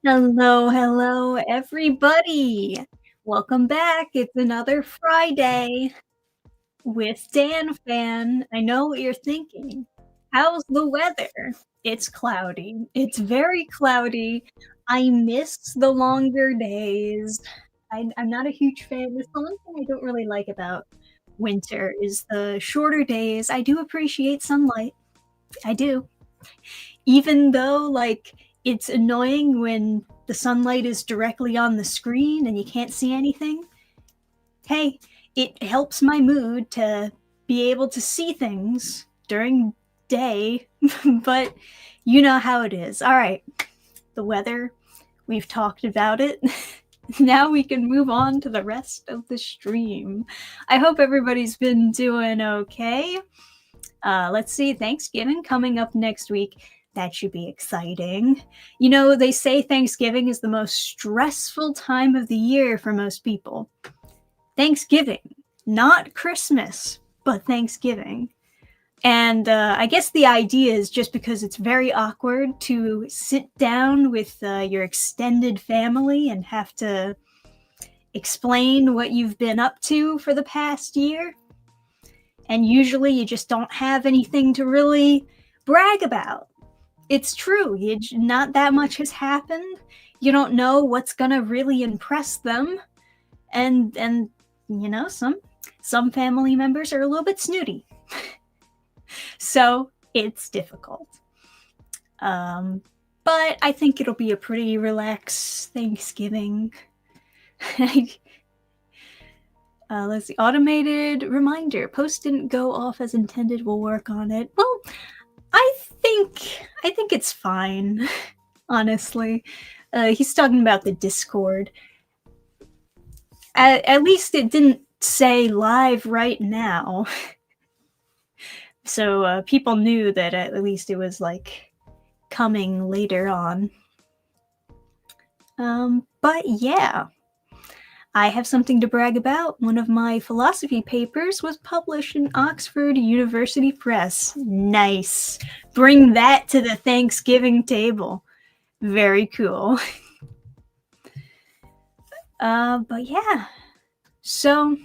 Hello, hello, everybody. Welcome back. It's another Friday with Dannphan. I know what you're thinking. How's the weather? It's cloudy. It's very cloudy. I miss the longer days. I'm not a huge fan. That's the one thing I don't really like about winter is the shorter days. I do appreciate sunlight. I do. Even though, like, it's annoying when the sunlight is directly on the screen and you can't see anything, hey, it helps my mood to be able to see things during day, but you know how it is. All right, the weather, we've talked about it. Now we can move on to the rest of the stream. I hope everybody's been doing okay. Let's see, Thanksgiving coming up next week. That should be exciting. You know, they say Thanksgiving is the most stressful time of the year for most people. Thanksgiving, not Christmas, but Thanksgiving. And I guess the idea is just because it's very awkward to sit down with your extended family and have to explain what you've been up to for the past year. And usually you just don't have anything to really brag about. It's true, not that much has happened. You don't know what's gonna really impress them. And you know, some family members are a little bit snooty. So it's difficult. But I think it'll be a pretty relaxed Thanksgiving. Let's see. Automated reminder. Post didn't go off as intended. We'll work on it. Well, I think it's fine, honestly. He's talking about the Discord. At least it didn't say live right now. So people knew that at least it was like coming later on. But yeah. I have something to brag about. One of my philosophy papers was published in Oxford University Press. Nice. Bring that to the Thanksgiving table. Very cool. But yeah. So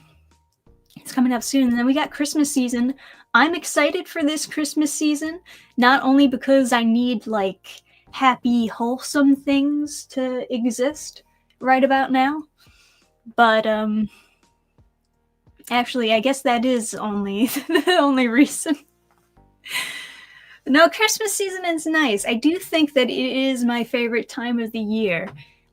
it's coming up soon. And then we got Christmas season. I'm excited for this Christmas season, not only because I need like happy, wholesome things to exist right about now, but actually I guess that is only the only reason. No, Christmas season is nice. I do think that it is my favorite time of the year.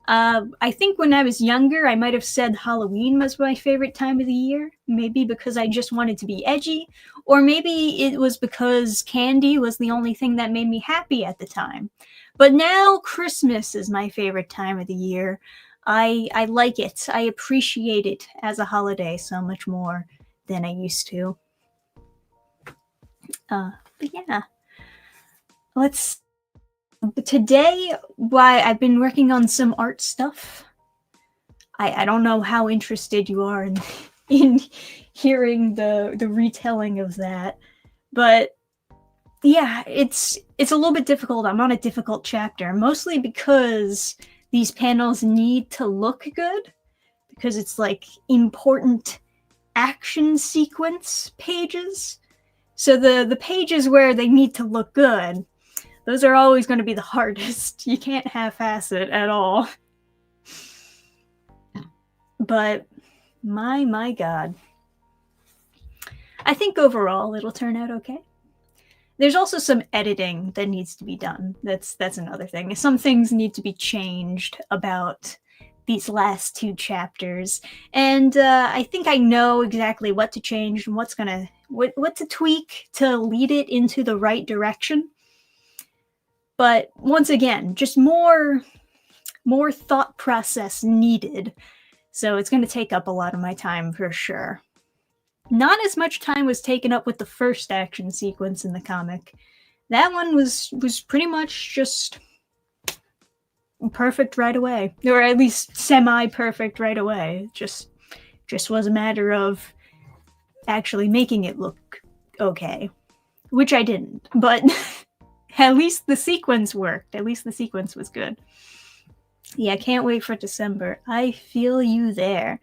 I think when I was younger, I might have said Halloween was my favorite time of the year. Maybe because I just wanted to be edgy, or maybe it was because candy was the only thing that made me happy at the time. But now Christmas is my favorite time of the year. I like it. I appreciate it as a holiday so much more than I used to. But yeah. Today, why I've been working on some art stuff. I don't know how interested you are in hearing the retelling of that, but yeah, it's a little bit difficult. I'm on a difficult chapter, mostly because these panels need to look good, because it's like important action sequence pages. So the pages where they need to look good, those are always going to be the hardest. You can't half-ass it at all. But my god. I think overall it'll turn out okay. There's also some editing that needs to be done. That's another thing. Some things need to be changed about these last two chapters, and I think I know exactly what to change and what to tweak to lead it into the right direction. But once again, just more thought process needed. So it's going to take up a lot of my time for sure. Not as much time was taken up with the first action sequence in the comic. That one was pretty much just perfect right away, or at least semi-perfect right away. Just was a matter of actually making it look okay, which I didn't, but at least the sequence worked. At least the sequence was good. Yeah, can't wait for December. I feel you there.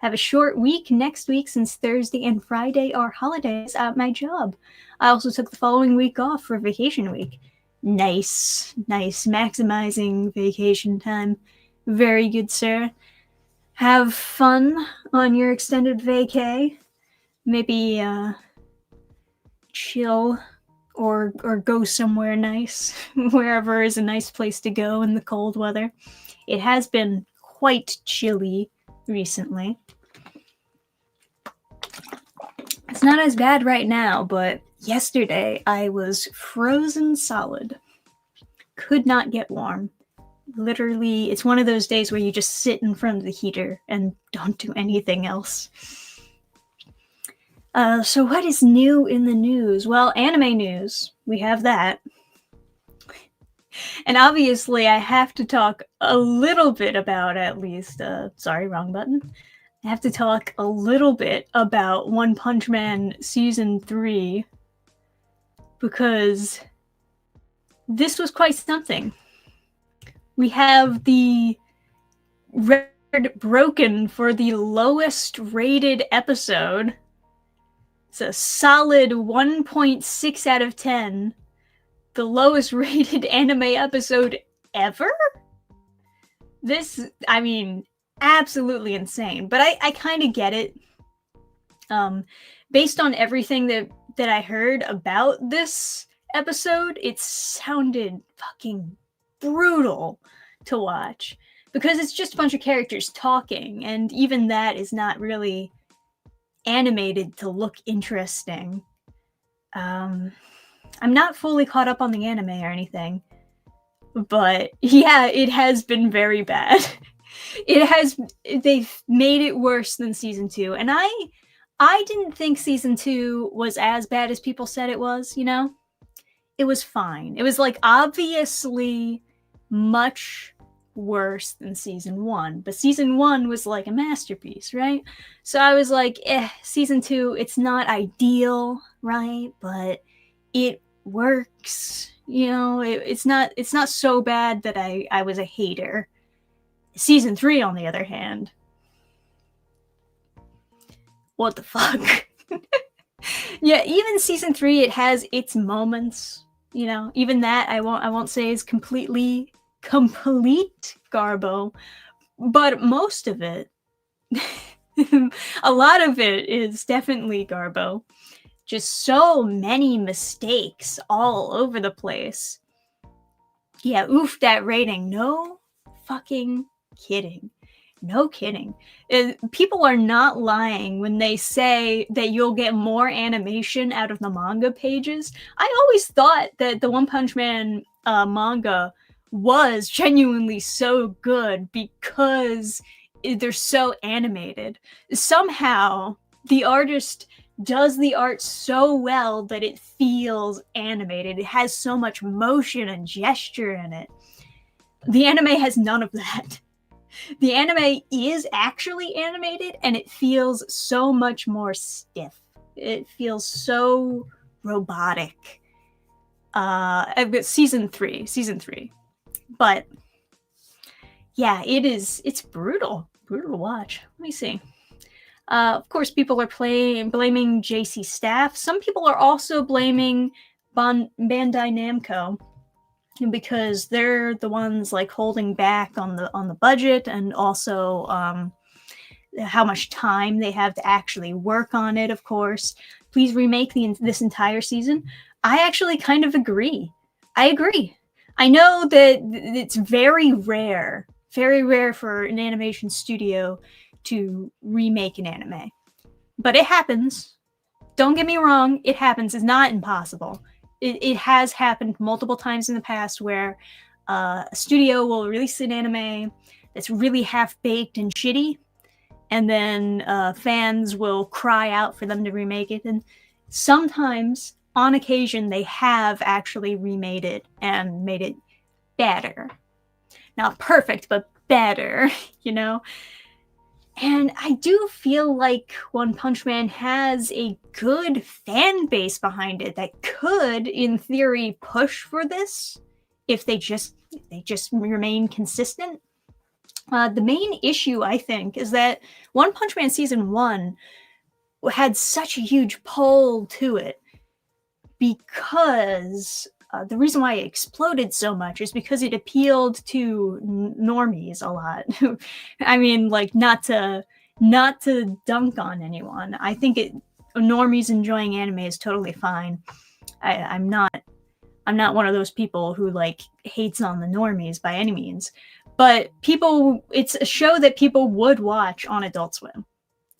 Have a short week next week since Thursday and Friday are holidays at my job. I also took the following week off for vacation week. Nice, nice. Maximizing vacation time. Very good, sir. Have fun on your extended vacay. Maybe chill or go somewhere nice, wherever is a nice place to go in the cold weather. It has been quite chilly recently. It's not as bad right now, but yesterday I was frozen solid. Could not get warm. Literally, it's one of those days where you just sit in front of the heater and don't do anything else. So what is new in the news? Well, anime news. We have that. And obviously, I have to talk a little bit about at least. Sorry, wrong button. I have to talk a little bit about One Punch Man Season 3 because this was quite something. We have the record broken for the lowest rated episode. It's a solid 1.6 out of 10. The lowest rated anime episode ever? This, I mean, absolutely insane. But I kind of get it. Based on everything that I heard about this episode, it sounded fucking brutal to watch. Because it's just a bunch of characters talking, and even that is not really animated to look interesting. I'm not fully caught up on the anime or anything, but yeah, it has been very bad. They've made it worse than season 2, and I didn't think season 2 was as bad as people said it was, you know? It was fine. It was like obviously much worse than season 1, but season 1 was like a masterpiece, right? So I was like, season 2, it's not ideal, right? But it works, you know. It's not so bad that I was a hater. Season 3, on the other hand, what the fuck? Yeah, even season 3, it has its moments, you know. Even that I won't say is complete garbo, but most of it a lot of it is definitely garbo. Just so many mistakes all over the place. Yeah, oof, that rating. No fucking kidding. No kidding. People are not lying when they say that you'll get more animation out of the manga pages. I always thought that the One Punch Man manga was genuinely so good because they're so animated. Somehow, the artist does the art so well that it feels animated. It has so much motion and gesture in it. The anime has none of that. The anime is actually animated, and it feels so much more stiff. It feels so robotic. Season 3. But yeah, it's brutal to watch. Let me see. Of course, people are blaming JC staff. Some people are also blaming Bandai Namco because they're the ones like holding back on the budget, and also how much time they have to actually work on it. Of course, please remake this entire season. I actually kind of agree. I agree. I know that it's very rare for an animation studio to remake an anime, but it happens. Don't get me wrong, it happens. It's not impossible. It has happened multiple times in the past where a studio will release an anime that's really half-baked and shitty, and then fans will cry out for them to remake it. And sometimes, on occasion, they have actually remade it and made it better. Not perfect, but better, you know? And I do feel like One Punch Man has a good fan base behind it that could, in theory, push for this if they just remain consistent. The main issue, I think, is that One Punch Man Season 1 had such a huge pull to it because the reason why it exploded so much is because it appealed to normies a lot. I mean, like, not to dunk on anyone. I think normies enjoying anime is totally fine. I'm not one of those people who like hates on the normies by any means. But it's a show that people would watch on Adult Swim,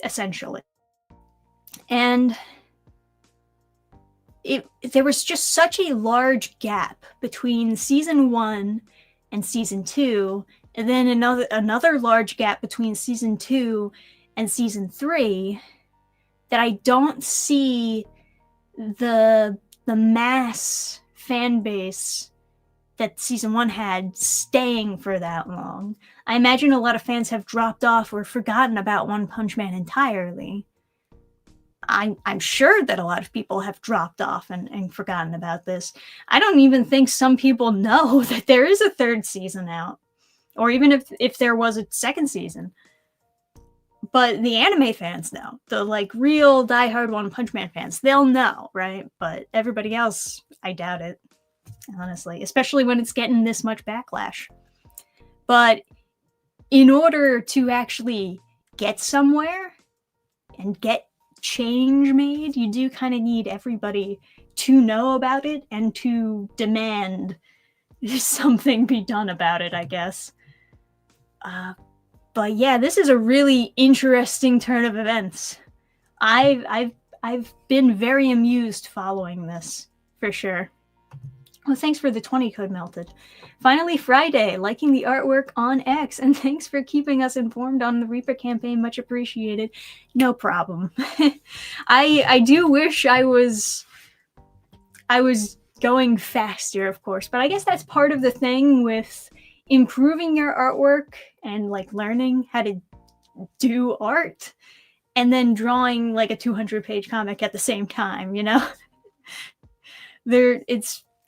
essentially. And there was just such a large gap between season 1 and season 2, and then another large gap between season 2 and season 3, that I don't see the mass fan base that season 1 had staying for that long. I imagine a lot of fans have dropped off or forgotten about One Punch Man entirely. I'm sure that a lot of people have dropped off and forgotten about this. I don't even think some people know that there is a 3rd season out, or even if there was a 2nd season. But the anime fans know. The like real diehard One Punch Man fans, they'll know, right? But everybody else, I doubt it, honestly, especially when it's getting this much backlash. But in order to actually get somewhere and get change made, you do kind of need everybody to know about it and to demand something be done about it, I guess. But yeah, this is a really interesting turn of events. I've been very amused following this, for sure. Well, thanks for the 20 code melted. Finally Friday, liking the artwork on X, and thanks for keeping us informed on the Reaper campaign, much appreciated. No problem. I do wish I was going faster, of course, but I guess that's part of the thing with improving your artwork and like learning how to do art and then drawing like a 200-page comic at the same time, you know?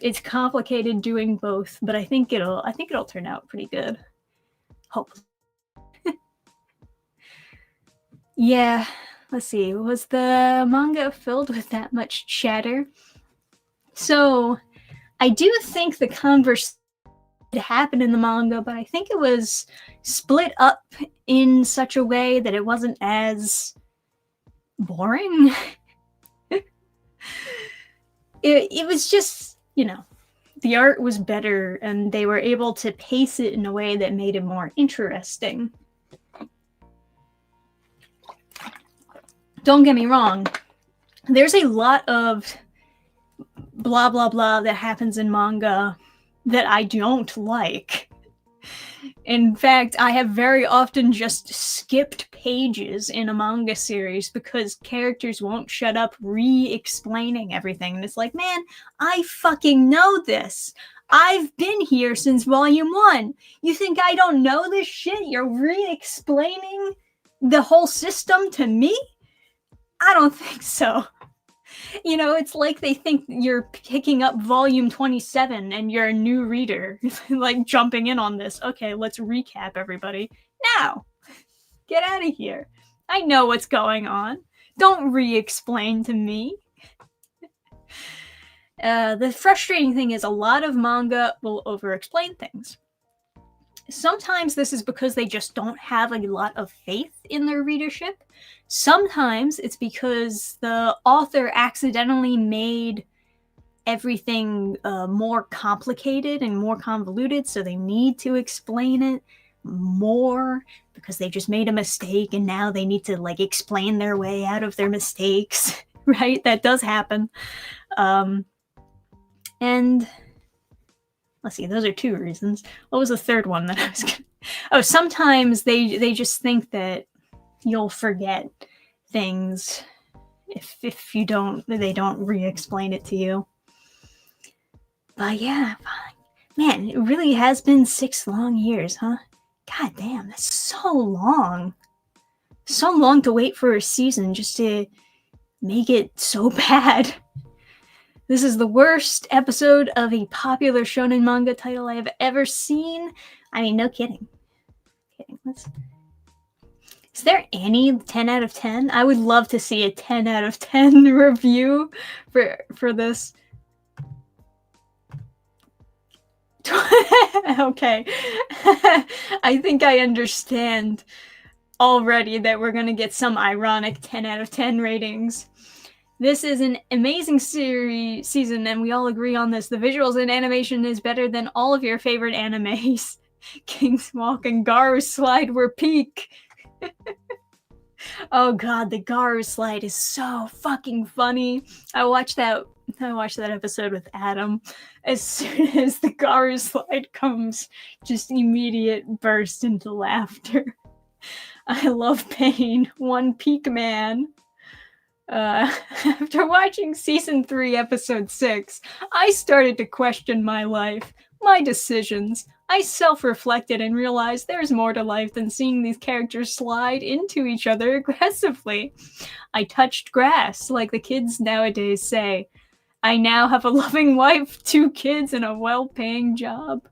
It's complicated doing both, but I think it'll turn out pretty good. Hopefully. Yeah, let's see. Was the manga filled with that much chatter? So, I do think the conversation happened in the manga, but I think it was split up in such a way that it wasn't as boring. It was just, you know, the art was better and they were able to pace it in a way that made it more interesting. Don't get me wrong, there's a lot of blah blah blah that happens in manga that I don't like. In fact, I have very often just skipped pages in a manga series because characters won't shut up re-explaining everything. And it's like, man, I fucking know this. I've been here since volume 1. You think I don't know this shit? You're re-explaining the whole system to me? I don't think so. You know, it's like they think you're picking up volume 27 and you're a new reader, like jumping in on this. Okay, let's recap everybody. Now, get out of here. I know what's going on. Don't re-explain to me. The frustrating thing is a lot of manga will over-explain things. Sometimes this is because they just don't have a lot of faith in their readership. Sometimes it's because the author accidentally made everything more complicated and more convoluted, so they need to explain it more because they just made a mistake and now they need to like explain their way out of their mistakes, right? That does happen. And let's see, those are 2 reasons. What was the third one that I was gonna... Oh, sometimes they just think that you'll forget things if they don't re-explain it to you. But yeah, man, it really has been 6 long years, huh? God damn, that's so long. So long to wait for a season just to make it so bad. This is the worst episode of a popular shonen manga title I have ever seen. I mean, no kidding. kidding. Is there any 10 out of 10? I would love to see a 10 out of 10 review for this. Okay. I think I understand already that we're going to get some ironic 10 out of 10 ratings. This is an amazing season, and we all agree on this. The visuals and animation is better than all of your favorite animes. King's Walk and Garu Slide were peak. Oh god, the Garu Slide is so fucking funny. I watched that episode with Adam. As soon as the Garu Slide comes, just immediate burst into laughter. I love pain. One peak man. After watching season 3, episode 6, I started to question my life, my decisions. I self-reflected and realized there's more to life than seeing these characters slide into each other aggressively. I touched grass, like the kids nowadays say. I now have a loving wife, 2 kids, and a well-paying job.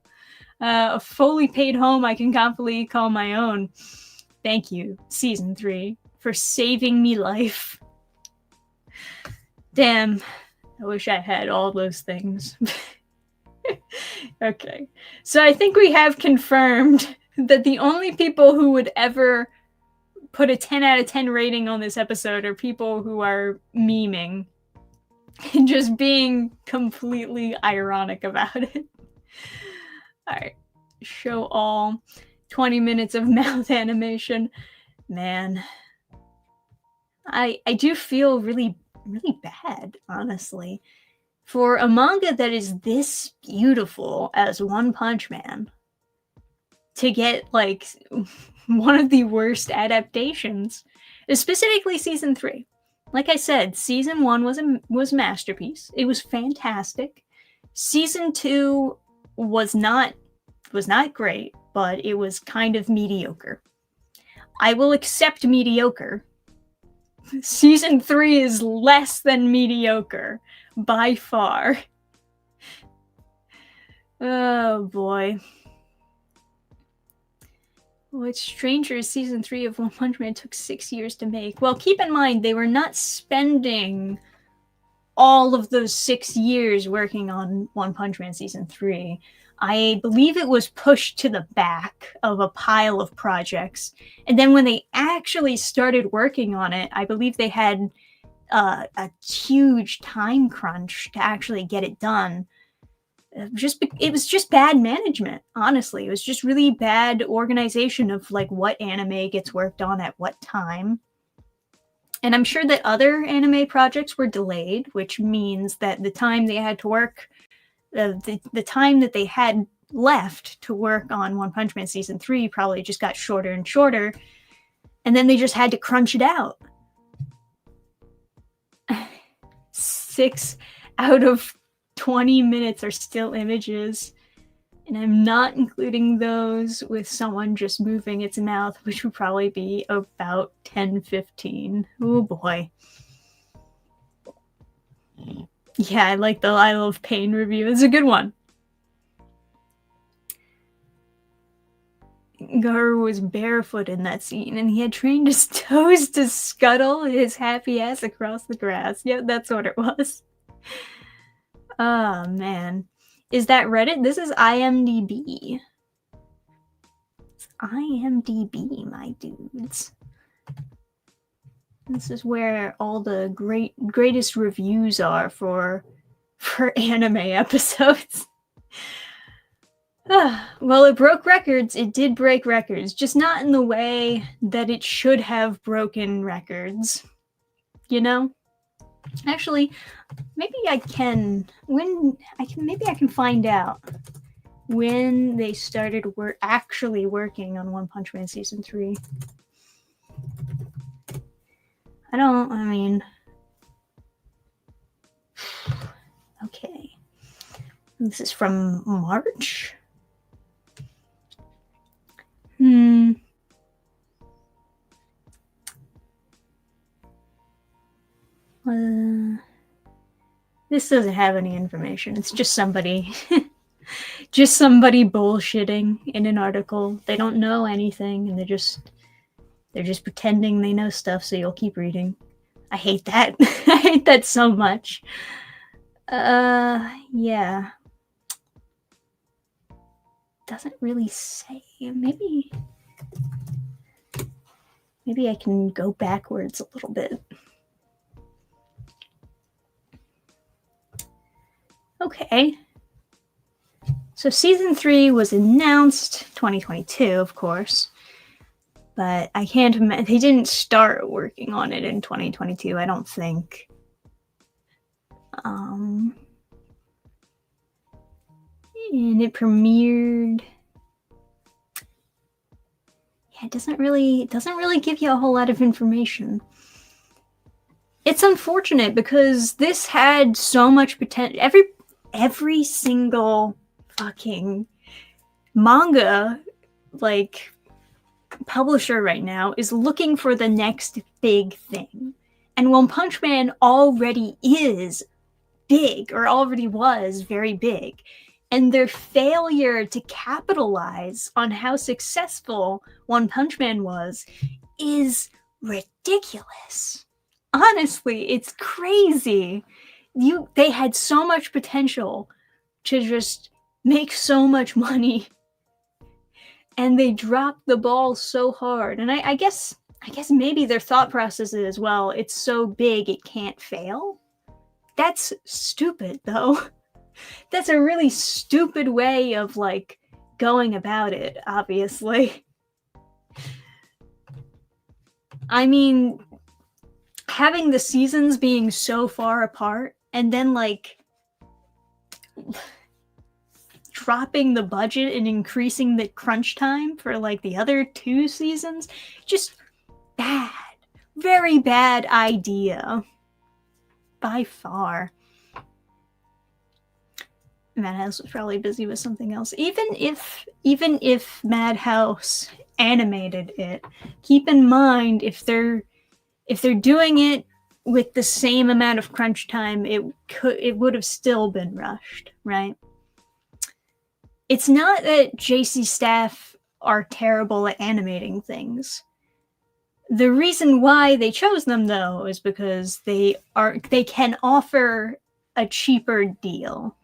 A fully paid home I can confidently call my own. Thank you, season 3, for saving me life. Damn, I wish I had all those things. Okay, so I think we have confirmed that the only people who would ever put a 10 out of 10 rating on this episode are people who are memeing and just being completely ironic about it. Alright, show all. 20 minutes of mouth animation. Man, I do feel really bad, honestly, for a manga that is this beautiful as One Punch Man to get like one of the worst adaptations, specifically season 3. Like I said, season 1 was a masterpiece. It was fantastic. Season 2 was not great, but it was kind of mediocre. I will accept mediocre. Season 3 is less than mediocre, by far. Oh boy. What's stranger is season 3 of One Punch Man took 6 years to make. Well, keep in mind, they were not spending all of those 6 years working on One Punch Man season 3. I believe it was pushed to the back of a pile of projects. And then when they actually started working on it, I believe they had a huge time crunch to actually get it done. It was just bad management, honestly. It was just really bad organization of like what anime gets worked on at what time. And I'm sure that other anime projects were delayed, which means that the time they had to work, the time that they had left to work on One Punch Man season 3 probably just got shorter and shorter, and then they just had to crunch it out. 6 out of 20 minutes are still images, and I'm not including those with someone just moving its mouth, which would probably be about 10-15. Oh boy. Yeah, I like the I Love Pain review. It's a good one. Garu was barefoot in that scene, and he had trained his toes to scuttle his happy ass across the grass. Yep, that's what it was. Oh, man. Is that Reddit? This is IMDb. It's IMDb, my dudes. This is where all the greatest reviews are for anime episodes. Well, it broke records. It did break records, just not in the way that it should have broken records. You know? Actually, maybe I can find out when they started actually working on One Punch Man season 3. Okay. This is from March. This doesn't have any information. It's just somebody just somebody bullshitting in an article. They don't know anything, and they're just pretending they know stuff, so you'll keep reading. I hate that. I hate that so much. Yeah. Doesn't really say. Maybe I can go backwards a little bit. Okay. So season 3 was announced 2022, of course. But I can't imagine they didn't start working on it in 2022, I don't think. And it premiered. Yeah, it doesn't really give you a whole lot of information. It's unfortunate because this had so much potential. Every single fucking manga like publisher right now is looking for the next big thing. And One Punch Man already is big, or already was very big. And their failure to capitalize on how successful One Punch Man was is ridiculous. Honestly, it's crazy. They had so much potential to just make so much money, and they dropped the ball so hard. And I guess maybe their thought process is, well, it's so big it can't fail. That's stupid, though. That's a really stupid way of like going about it, obviously. I mean, having the seasons being so far apart and then like dropping the budget and increasing the crunch time for like the other 2 seasons, just bad. Very bad idea. By far. Madhouse was probably busy with something else. Even if Madhouse animated it, keep in mind if they're doing it with the same amount of crunch time, it would have still been rushed, right? It's not that JC staff are terrible at animating things. The reason why they chose them, though, is because they can offer a cheaper deal.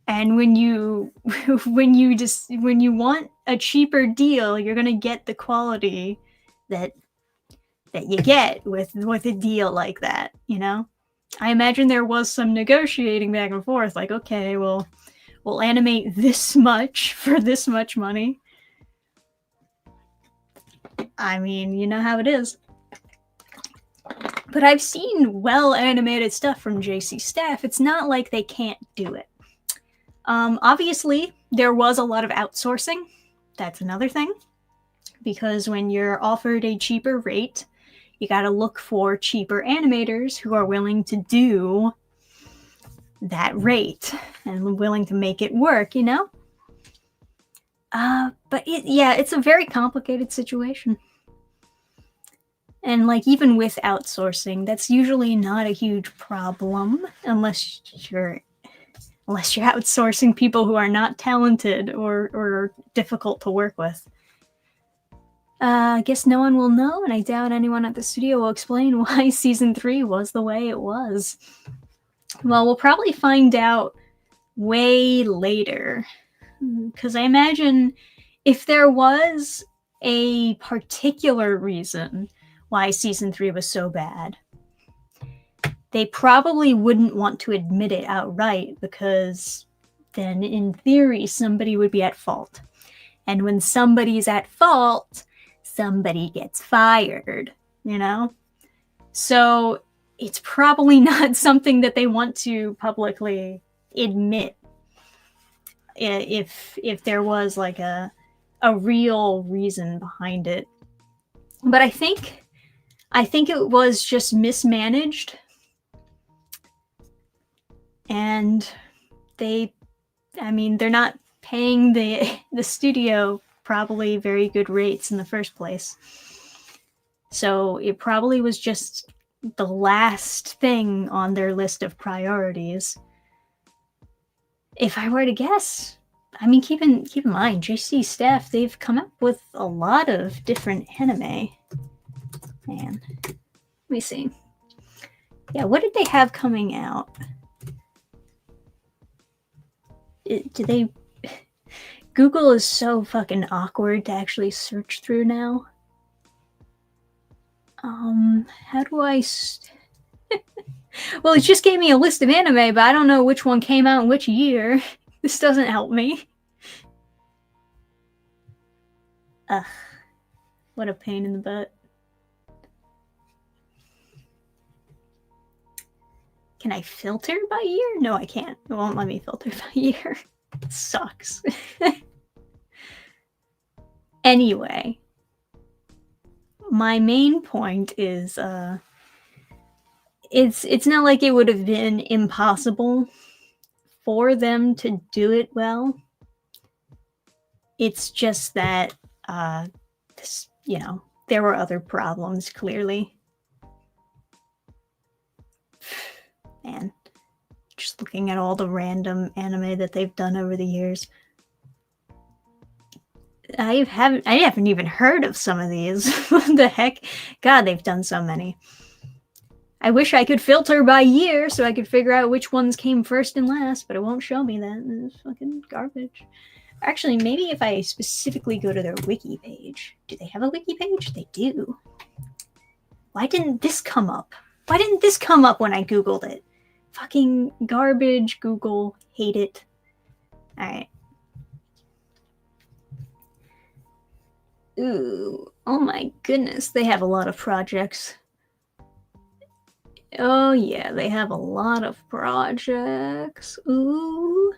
And when you want a cheaper deal, you're gonna get the quality that you get with a deal like that, you know? I imagine there was some negotiating back and forth, like, okay, well, we'll animate this much for this much money. I mean, you know how it is. But I've seen well-animated stuff from JC staff. It's not like they can't do it. Obviously, there was a lot of outsourcing. That's another thing. Because when you're offered a cheaper rate, you gotta look for cheaper animators who are willing to do that rate and willing to make it work, you know? But it's a very complicated situation. And like even with outsourcing, that's usually not a huge problem unless you're outsourcing people who are not talented or difficult to work with. I guess no one will know, and I doubt anyone at the studio will explain why season 3 was the way it was. Well, we'll probably find out way later. Because I imagine if there was a particular reason why season 3 was so bad, they probably wouldn't want to admit it outright, because then in theory somebody would be at fault. And when somebody's at fault, somebody gets fired, you know? So it's probably not something that they want to publicly admit if there was like a real reason behind it. But I think it was just mismanaged, and they're not paying the studio probably very good rates in the first place. So it probably was just the last thing on their list of priorities. If I were to guess, I mean, keep in mind, JC Staff, they've come up with a lot of different anime. Man, let me see. Yeah, what did they have coming out? Do they... Google is so fucking awkward to actually search through now. How do I... Well, it just gave me a list of anime, but I don't know which one came out in which year. This doesn't help me. Ugh. What a pain in the butt. Can I filter by year? No, I can't. It won't let me filter by year. It sucks. Anyway, my main point is it's not like it would have been impossible for them to do it well. It's just that you know, there were other problems, clearly. Man, just looking at all the random anime that they've done over the years. I haven't even heard of some of these. What the heck? God, they've done so many. I wish I could filter by year so I could figure out which ones came first and last, but it won't show me that. It's fucking garbage. Actually, maybe if I specifically go to their wiki page. Do they have a wiki page? They do. Why didn't this come up? Why didn't this come up when I Googled it? Fucking garbage, Google. Hate it. Alright. Ooh. Oh my goodness. They have a lot of projects. Oh yeah, they have a lot of projects. Ooh.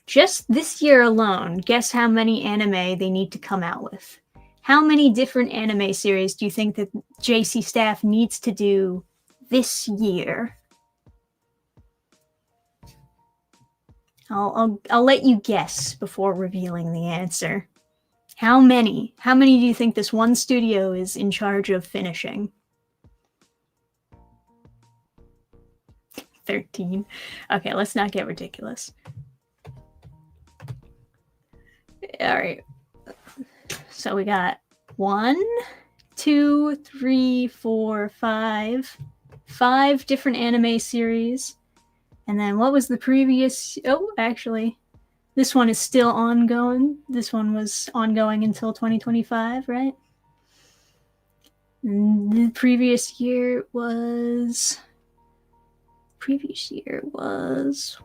Just this year alone, guess how many anime they need to come out with? How many different anime series do you think that JC Staff needs to do this year? I'll let you guess before revealing the answer. How many? How many do you think this one studio is in charge of finishing? 13. Okay, let's not get ridiculous. All right. So we got 1, 2, 3, 4, 5. 5 different anime series. And then what was the previous... Oh, actually, this one is still ongoing. This one was ongoing until 2025, right? And the previous year was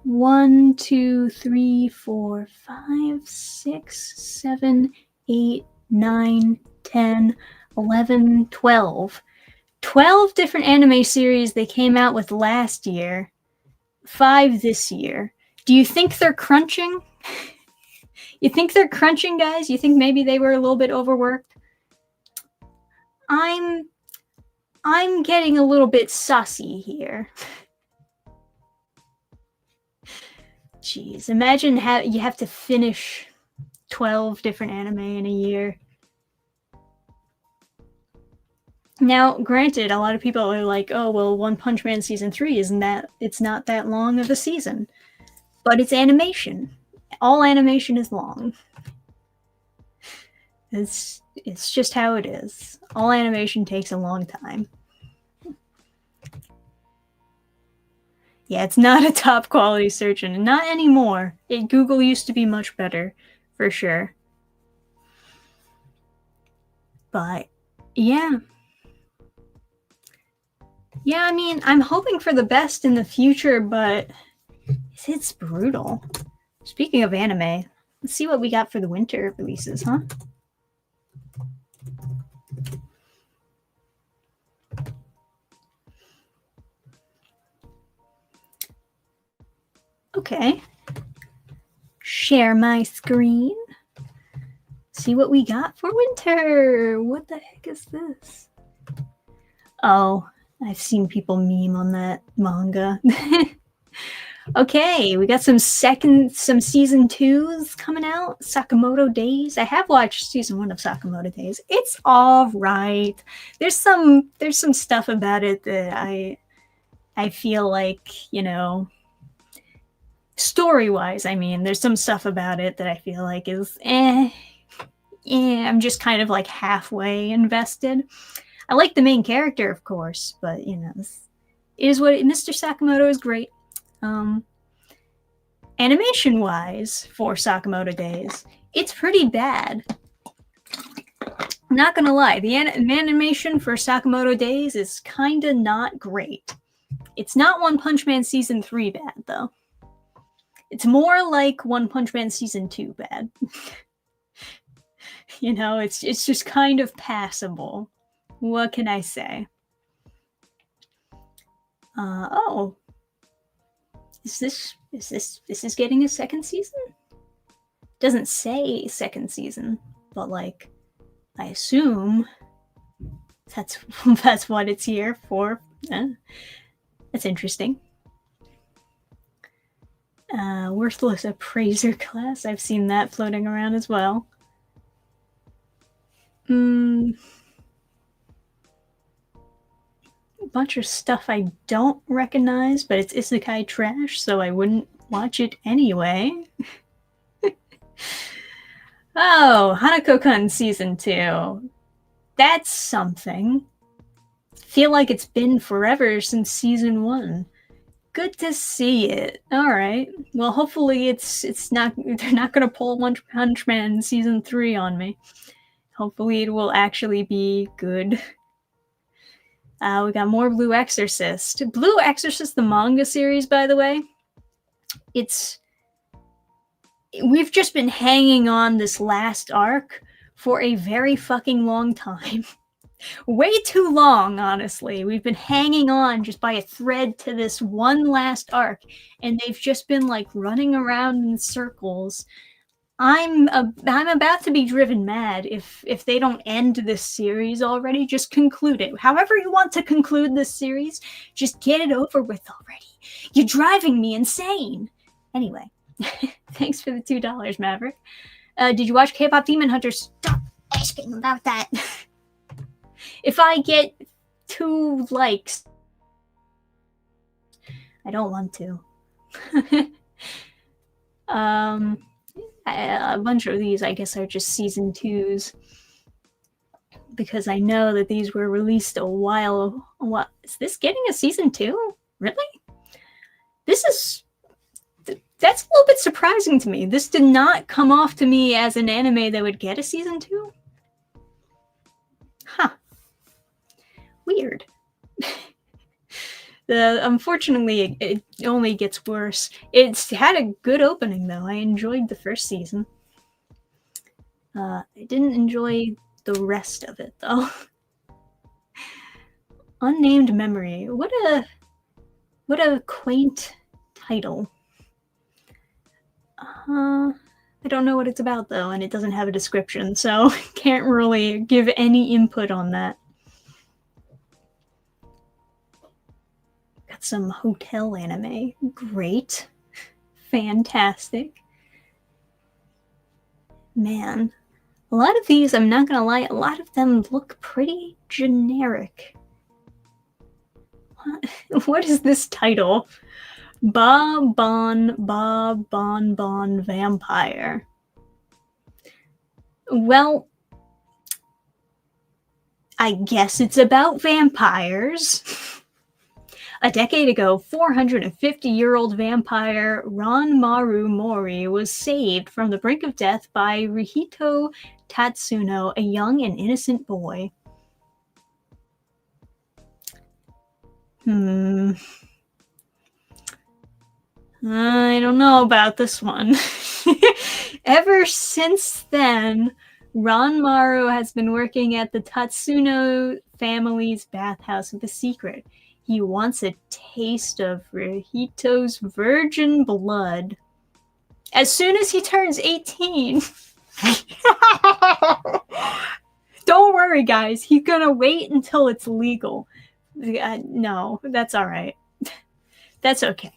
1, 2, 3, 4, 5, 6, 7, 8, 9, 10, 11, 12. 12 different anime series they came out with last year. 5 this year. Do you think they're crunching? You think they're crunching, guys? You think maybe they were a little bit overworked? I'm getting a little bit sussy here. Jeez, imagine how you have to finish 12 different anime in a year. Now, granted, a lot of people are like, oh, well, One Punch Man Season 3 it's not that long of a season. But it's animation. All animation is long. It's just how it is. All animation takes a long time. Yeah, it's not a top quality search engine. Not anymore. Google used to be much better, for sure. But, yeah. Yeah, I mean, I'm hoping for the best in the future, but it's brutal. Speaking of anime, let's see what we got for the winter releases, huh? Okay. Share my screen. See what we got for winter. What the heck is this? Oh, I've seen people meme on that manga. Okay, we got some season 2s coming out. Sakamoto Days. I have watched season 1 of Sakamoto Days. It's all right. There's some stuff about it that I feel like, you know, Story-wise, I mean, there's some stuff about it that I feel like is I'm just kind of like halfway invested. I like the main character, of course, but you know, this is what Mr. Sakamoto is great. Animation-wise, for Sakamoto Days, it's pretty bad. I'm not gonna lie, the animation for Sakamoto Days is kinda not great. It's not One Punch Man Season 3 bad, though. It's more like One Punch Man Season 2 bad. You know, it's just kind of passable. What can I say? Oh. Is this getting a second season? Doesn't say second season, but like, I assume that's what it's here for. That's interesting. Worthless appraiser class. I've seen that floating around as well. A bunch of stuff I don't recognize, but it's isekai trash, so I wouldn't watch it anyway. Oh, Hanako-kun Season 2. That's something. Feel like it's been forever since Season 1. Good to see it. Alright. Well, hopefully it's not, they're not gonna pull One Punch Man Season 3 on me. Hopefully it will actually be good. We got more Blue Exorcist. Blue Exorcist, the manga series, by the way. We've just been hanging on this last arc for a very fucking long time. Way too long, honestly. We've been hanging on just by a thread to this one last arc, and they've just been like running around in circles. I'm about to be driven mad if they don't end this series already. Just conclude it. However you want to conclude this series, just get it over with already. You're driving me insane. Anyway, thanks for the $2, Maverick. Did you watch K-pop Demon Hunter? Stop asking about that. If I get 2 likes, I don't want to. A bunch of these, I guess, are just season 2s. Because I know that these were released a while. What is this getting a season 2? Really? That's a little bit surprising to me. This did not come off to me as an anime that would get a season 2. Huh. Weird. Unfortunately, it only gets worse. It's had a good opening, though. I enjoyed the first season. I didn't enjoy the rest of it, though. Unnamed Memory. What a quaint title. I don't know what it's about, though, and it doesn't have a description, so can't really give any input on that. Got some hotel anime. Great. Fantastic. Man. A lot of these, I'm not gonna lie, a lot of them look pretty generic. What is this title? Ba Bon Vampire. Well, I guess it's about vampires. A decade ago, 450-year-old vampire Ranmaru Mori was saved from the brink of death by Rihito Tatsuno, a young and innocent boy. I don't know about this one. Ever since then, Ranmaru has been working at the Tatsuno family's bathhouse with a secret. He wants a taste of Rihito's virgin blood. As soon as he turns 18. Don't worry, guys. He's gonna wait until it's legal. No, that's all right. That's okay.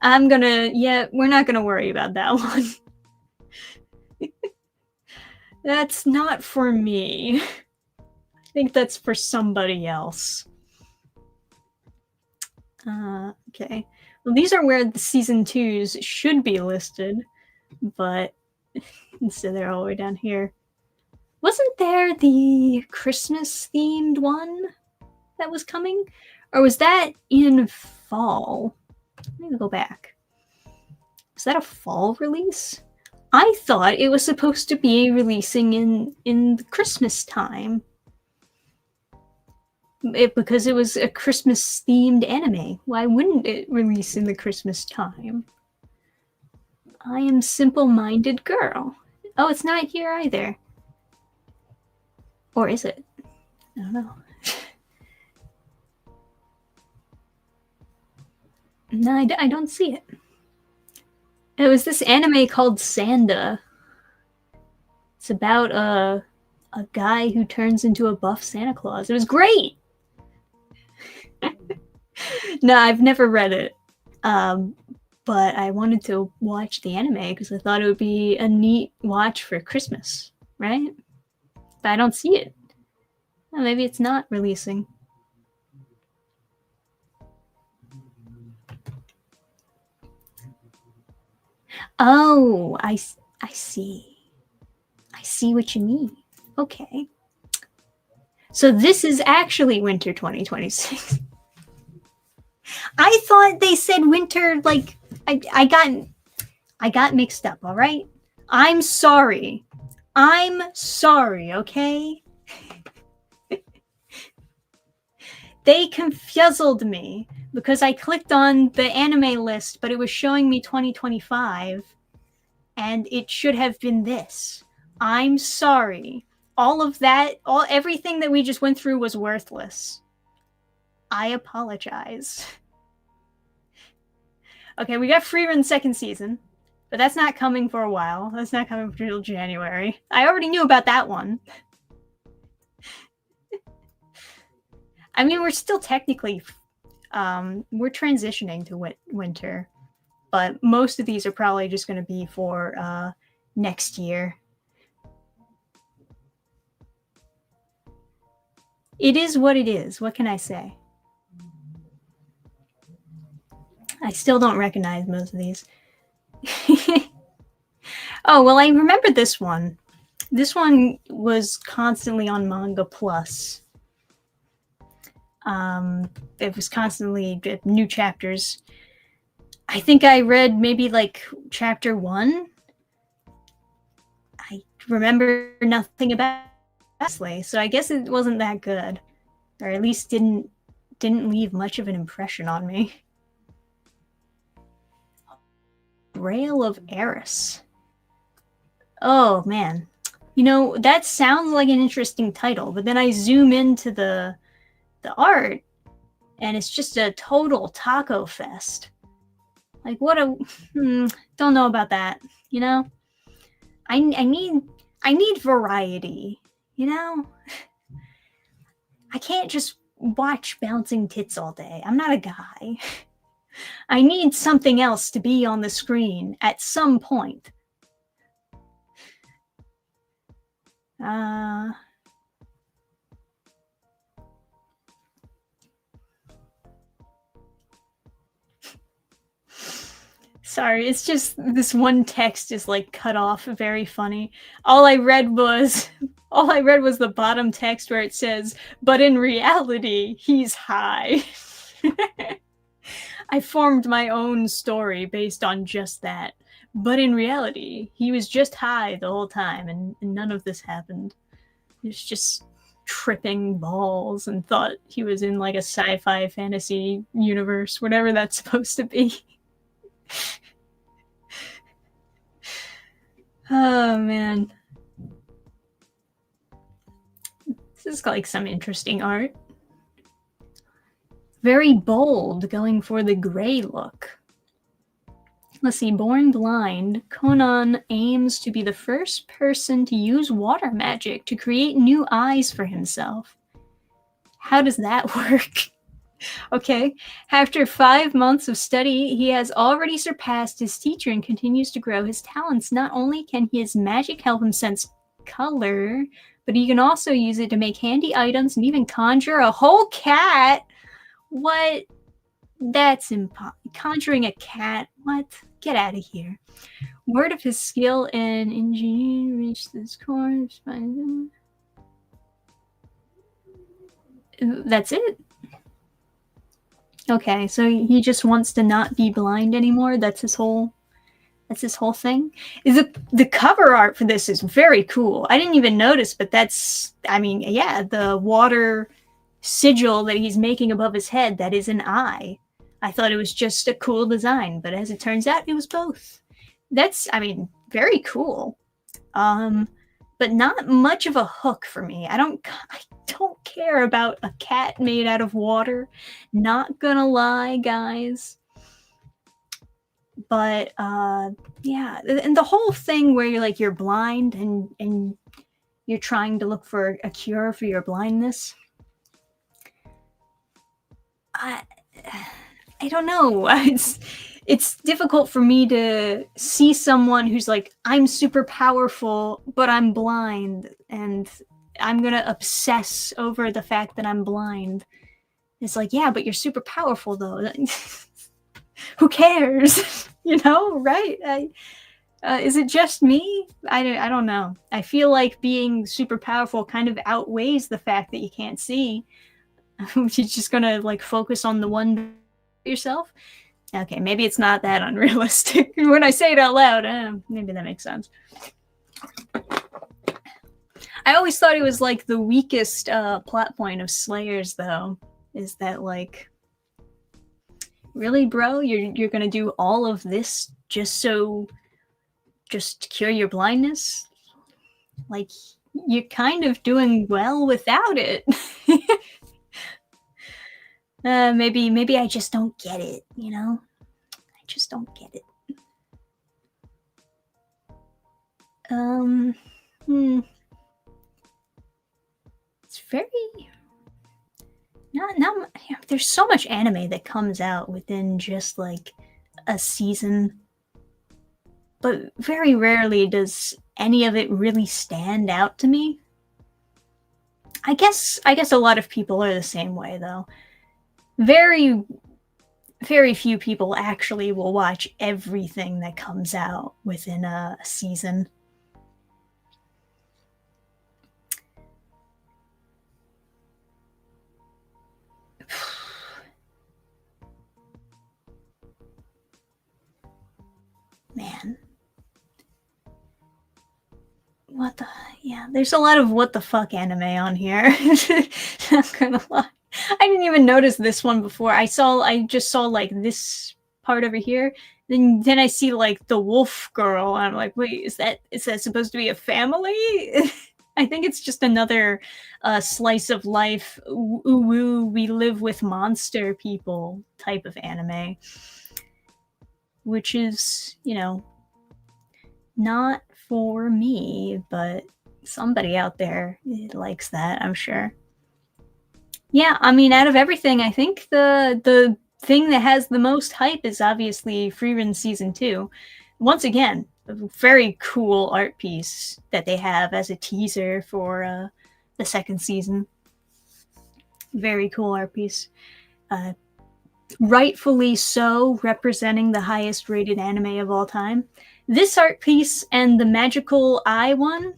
We're not gonna worry about that one. That's not for me. I think that's for somebody else. Okay. Well, these are where the season 2s should be listed, but instead they're all the way down here. Wasn't there the Christmas themed one that was coming? Or was that in fall? Let me go back. Was that a fall release? I thought it was supposed to be releasing in the Christmas time. Because it was a Christmas themed anime. Why wouldn't it release in the Christmas time? I am simple-minded girl. Oh, it's not here either. Or is it? I don't know. No, I don't see it. It was this anime called Sanda. It's about a guy who turns into a buff Santa Claus. It was great! No, I've never read it. But I wanted to watch the anime because I thought it would be a neat watch for Christmas, right? But I don't see it. Well, maybe it's not releasing. Oh, I see. I see what you mean. Okay. So this is actually winter 2026. I thought they said winter, like, I got mixed up, all right? I'm sorry. I'm sorry, okay? They confuzzled me because I clicked on the anime list, but it was showing me 2025, and it should have been this. I'm sorry. All of that, everything that we just went through was worthless. I apologize. Okay, we got Freerun second season, but that's not coming for a while. That's not coming until January. I already knew about that one. I mean, we're still technically, we're transitioning to winter, but most of these are probably just going to be for next year. It is what it is. What can I say? I still don't recognize most of these. Oh, well, I remember this one. This one was constantly on Manga Plus. It was constantly new chapters. I think I read maybe like chapter 1. I remember nothing about it, so I guess it wasn't that good, or at least didn't leave much of an impression on me. Rail of Eris. Oh man, you know, that sounds like an interesting title, but then I zoom into the art, and it's just a total taco fest. Like, what a don't know about that. You know, I need variety. You know, I can't just watch bouncing tits all day. I'm not a guy. I need something else to be on the screen at some point. Sorry, it's just this one text is like cut off, very funny. All I read was the bottom text where it says, "But in reality, he's high." I formed my own story based on just that. But in reality, he was just high the whole time, and none of this happened. He was just tripping balls and thought he was in like a sci-fi fantasy universe, whatever that's supposed to be. Oh man. This is like some interesting art. Very bold, going for the gray look. Let's see, born blind, Conan aims to be the first person to use water magic to create new eyes for himself. How does that work? Okay, after 5 months of study, he has already surpassed his teacher and continues to grow his talents. Not only can his magic help him sense color, but he can also use it to make handy items and even conjure a whole cat. What That's conjuring a cat. What? Get out of here. Word of his skill in engineering reached this course. That's it. Okay, so he just wants to not be blind anymore. That's his whole thing. Is it the cover art for this is very cool. I didn't even notice, but I mean, yeah, the water sigil that he's making above his head, that is an eye. I thought it was just a cool design, but as it turns out, it was both. I mean, very cool. But not much of a hook for me. I don't care about a cat made out of water. Not gonna lie, guys. But yeah, and the whole thing where you're blind and you're trying to look for a cure for your blindness. I I don't know. It's difficult for me to see someone who's like, I'm super powerful, but I'm blind, and I'm gonna obsess over the fact that I'm blind. It's like, yeah, but you're super powerful though. Who cares? Right? Is it just me? I don't know. I feel like being super powerful kind of outweighs the fact that you can't see. You're just gonna like focus on the one yourself. Okay, maybe it's not that unrealistic. When I say it out loud, maybe that makes sense. I always thought it was like the weakest plot point of Slayers, though, is that like, really, bro, you're gonna do all of this just to cure your blindness? Like, you're kind of doing well without it. Maybe I just don't get it, I just don't get it. It's very not there's so much anime that comes out within just like a season, but very rarely does any of it really stand out to me. I guess a lot of people are the same way, though. Very very few people actually will watch everything that comes out within a season. Man. Yeah, there's a lot of what the fuck anime on here. Not gonna lie. I didn't even notice this one before. I just saw like this part over here. Then I see like the wolf girl. And I'm like, wait, is that supposed to be a family? I think it's just another slice of life, ooh, woo, we live with monster people type of anime, which is, not for me, but somebody out there likes that, I'm sure. Yeah, I mean, out of everything, I think the thing that has the most hype is obviously Frieren Season 2. Once again, a very cool art piece that they have as a teaser for the second season. Very cool art piece. Rightfully so, representing the highest rated anime of all time. This art piece and the magical eye one,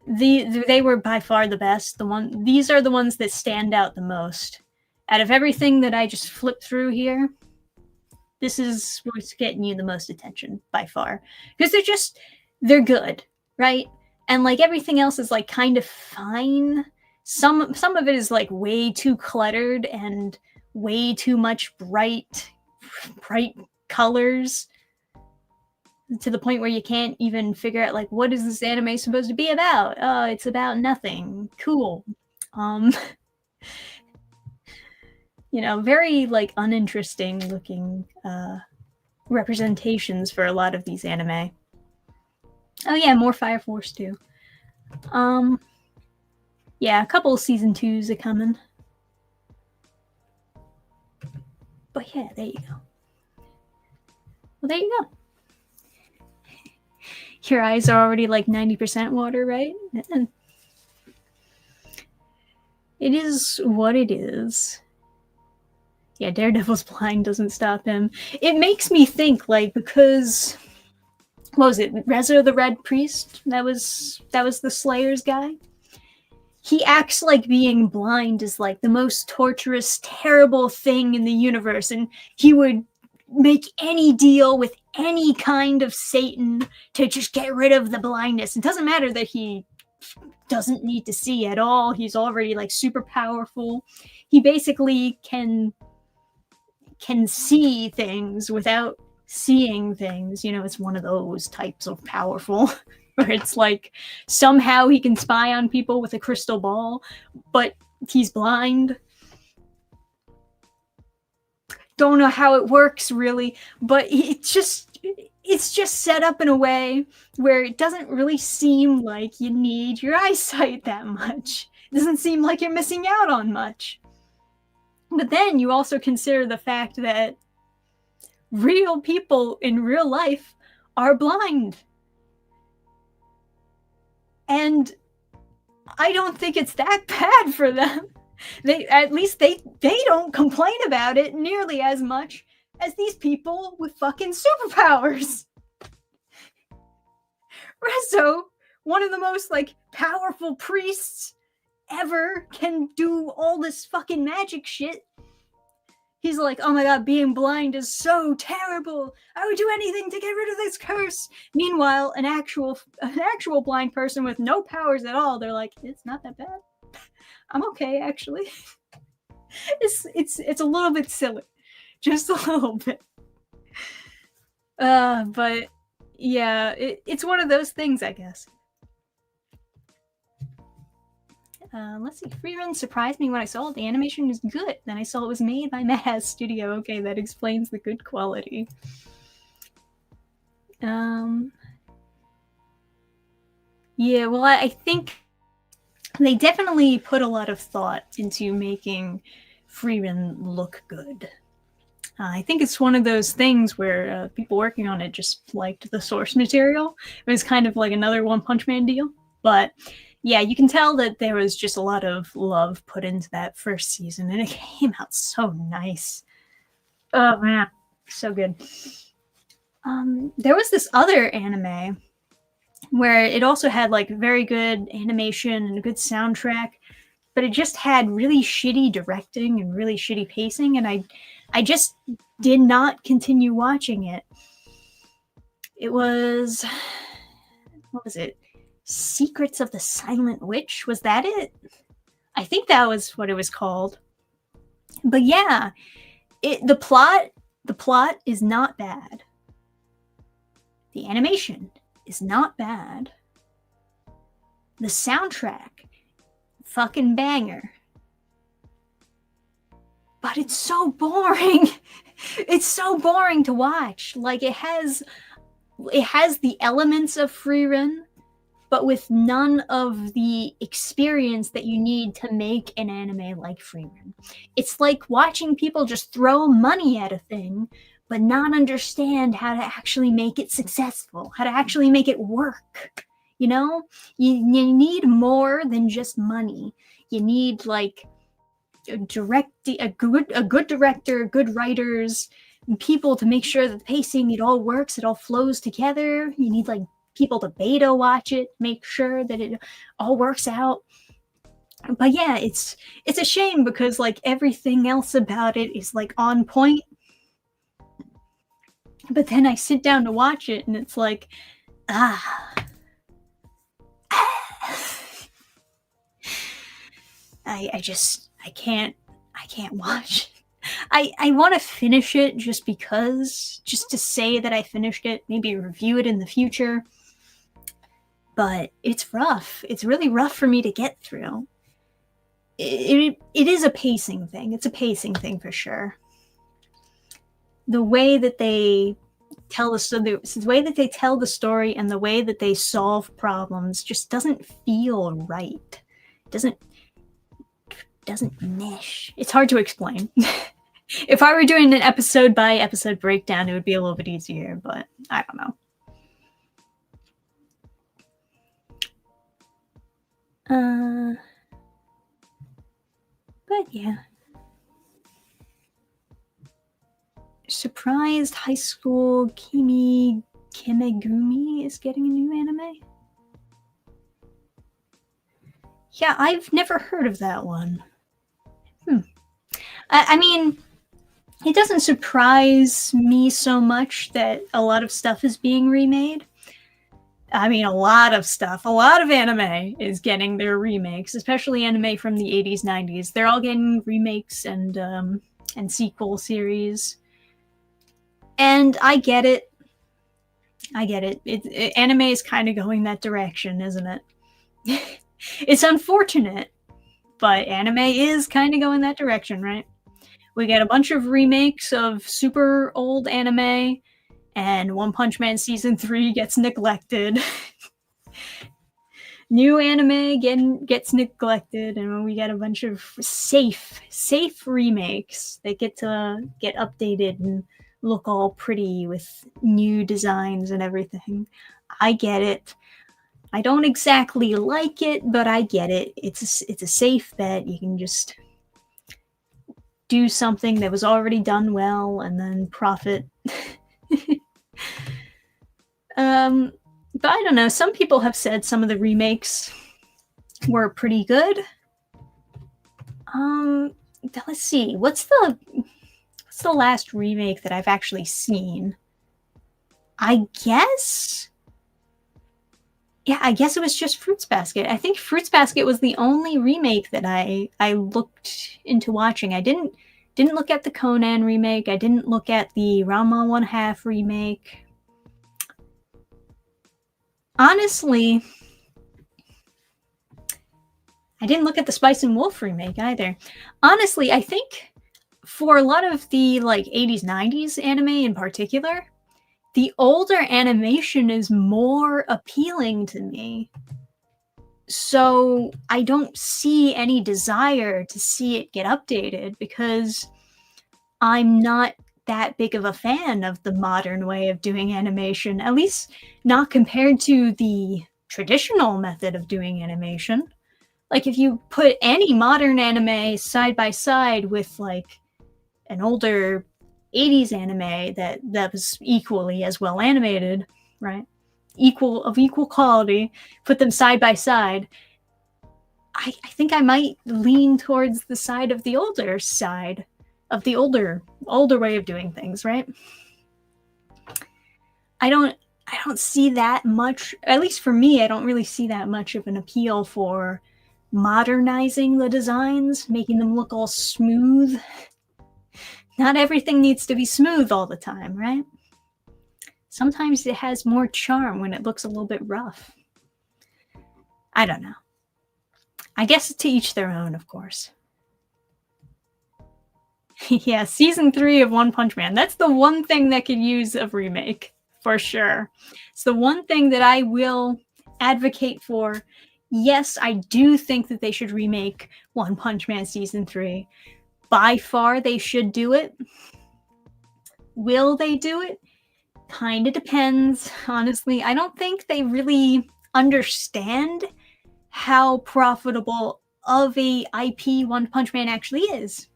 they were by far the best. These are the ones that stand out the most. Out of everything that I just flipped through here, this is what's getting you the most attention by far. Because they're good, right? And like everything else is like kind of fine. Some of it is like way too cluttered and way too much bright colors, to the point where you can't even figure out like, what is this anime supposed to be about? Oh, it's about nothing. Cool. Very like uninteresting looking representations for a lot of these anime. Oh yeah, more Fire Force too. Yeah, a couple of season 2s are coming. But yeah, there you go. Well, there you go. Your eyes are already like 90% water, right? It is what it is. Yeah, Daredevil's blind doesn't stop him. It makes me think, like, because what was it, Rezo the Red Priest? That was the Slayer's guy. He acts like being blind is like the most torturous, terrible thing in the universe, and he would make any deal with any kind of Satan to just get rid of the blindness. It doesn't matter that he doesn't need to see at all. He's already like super powerful. He basically can see things without seeing things. You know, it's one of those types of powerful where it's like somehow he can spy on people with a crystal ball, but he's blind. Don't know how it works really, but it's just set up in a way where it doesn't really seem like you need your eyesight that much. It doesn't seem like you're missing out on much. But then you also consider the fact that real people in real life are blind. And I don't think it's that bad for them. At least they don't complain about it nearly as much as these people with fucking superpowers. Rezo, one of the most like powerful priests ever, can do all this fucking magic shit. He's like, oh my god, being blind is so terrible. I would do anything to get rid of this curse. Meanwhile, an actual blind person with no powers at all, they're like, it's not that bad. I'm okay, actually. It's a little bit silly. Just a little bit. But yeah, it's one of those things, I guess. Let's see. Freerun surprised me when I saw it. The animation is good. Then I saw it was made by Maz Studio. Okay, that explains the good quality. Yeah, well, I think they definitely put a lot of thought into making Freerun look good. I think it's one of those things where people working on it just liked the source material. It was kind of like another One Punch Man deal. But yeah, you can tell that there was just a lot of love put into that first season, and it came out so nice. Oh man, so good. There was this other anime where it also had like very good animation and a good soundtrack, but it just had really shitty directing and really shitty pacing, and I just did not continue watching it. It was, what was it? Secrets of the Silent Witch? Was that it? I think that was what it was called. But yeah, the plot is not bad. The animation is not bad. The soundtrack, fucking banger. But it's so boring. It's so boring to watch. Like it has the elements of Freerun, but with none of the experience that you need to make an anime like Freerun. It's like watching people just throw money at a thing, but not understand how to actually make it successful, how to actually make it work. You know, you need more than just money. You need like a good director, good writers, people to make sure that the pacing, it all works, it all flows together. You need like people to beta watch it, make sure that it all works out. But yeah, it's a shame because like everything else about it is like on point. But then I sit down to watch it and it's like, I can't watch. I want to finish it just to say that I finished it, maybe review it in the future. But it's rough. It's really rough for me to get through. It is a pacing thing. It's a pacing thing for sure. The way that they tell the story and the way that they solve problems just doesn't feel right. Doesn't mesh. It's hard to explain. If I were doing an episode by episode breakdown, it would be a little bit easier, but I don't know. But yeah. surprised High School Kimegumi is getting a new anime? Yeah, I've never heard of that one. I mean, it doesn't surprise me so much that a lot of stuff is being remade. I mean, a lot of stuff. A lot of anime is getting their remakes, especially anime from the 80s, 90s. They're all getting remakes and sequel series. And I get it. Anime is kind of going that direction, isn't it? It's unfortunate, but anime is kind of going that direction, right? We get a bunch of remakes of super old anime, and One Punch Man Season 3 gets neglected. New anime gets neglected, and we get a bunch of safe remakes that get to get updated and look all pretty with new designs and everything. I get it. I don't exactly like it, but I get it. It's a safe bet. You can just do something that was already done well and then profit. But I don't know. Some people have said some of the remakes were pretty good. Let's see. What's the last remake that I've actually seen? I guess it was just Fruits Basket. I think Fruits Basket was the only remake that I looked into watching. I didn't look at the Conan remake. I didn't look at the Ranma 1/2 remake. Honestly, I didn't look at the Spice and Wolf remake either. Honestly, I think for a lot of the like 80s, 90s anime in particular, the older animation is more appealing to me. So I don't see any desire to see it get updated because I'm not that big of a fan of the modern way of doing animation, at least not compared to the traditional method of doing animation. Like if you put any modern anime side by side with like an older 80s anime that was equally as well animated, right? Equal quality, put them side by side, I think I might lean towards the side of the older way of doing things, right? I don't see that much, at least for me, I don't really see that much of an appeal for modernizing the designs, making them look all smooth. Not everything needs to be smooth all the time, right? Sometimes it has more charm when it looks a little bit rough. I don't know. I guess to each their own, of course. Yeah, season 3 of One Punch Man. That's the one thing that could use a remake, for sure. It's the one thing that I will advocate for. Yes, I do think that they should remake One Punch Man season 3. By far, they should do it. Will they do it? Kind of depends, honestly. I don't think they really understand how profitable of a IP One Punch Man actually is,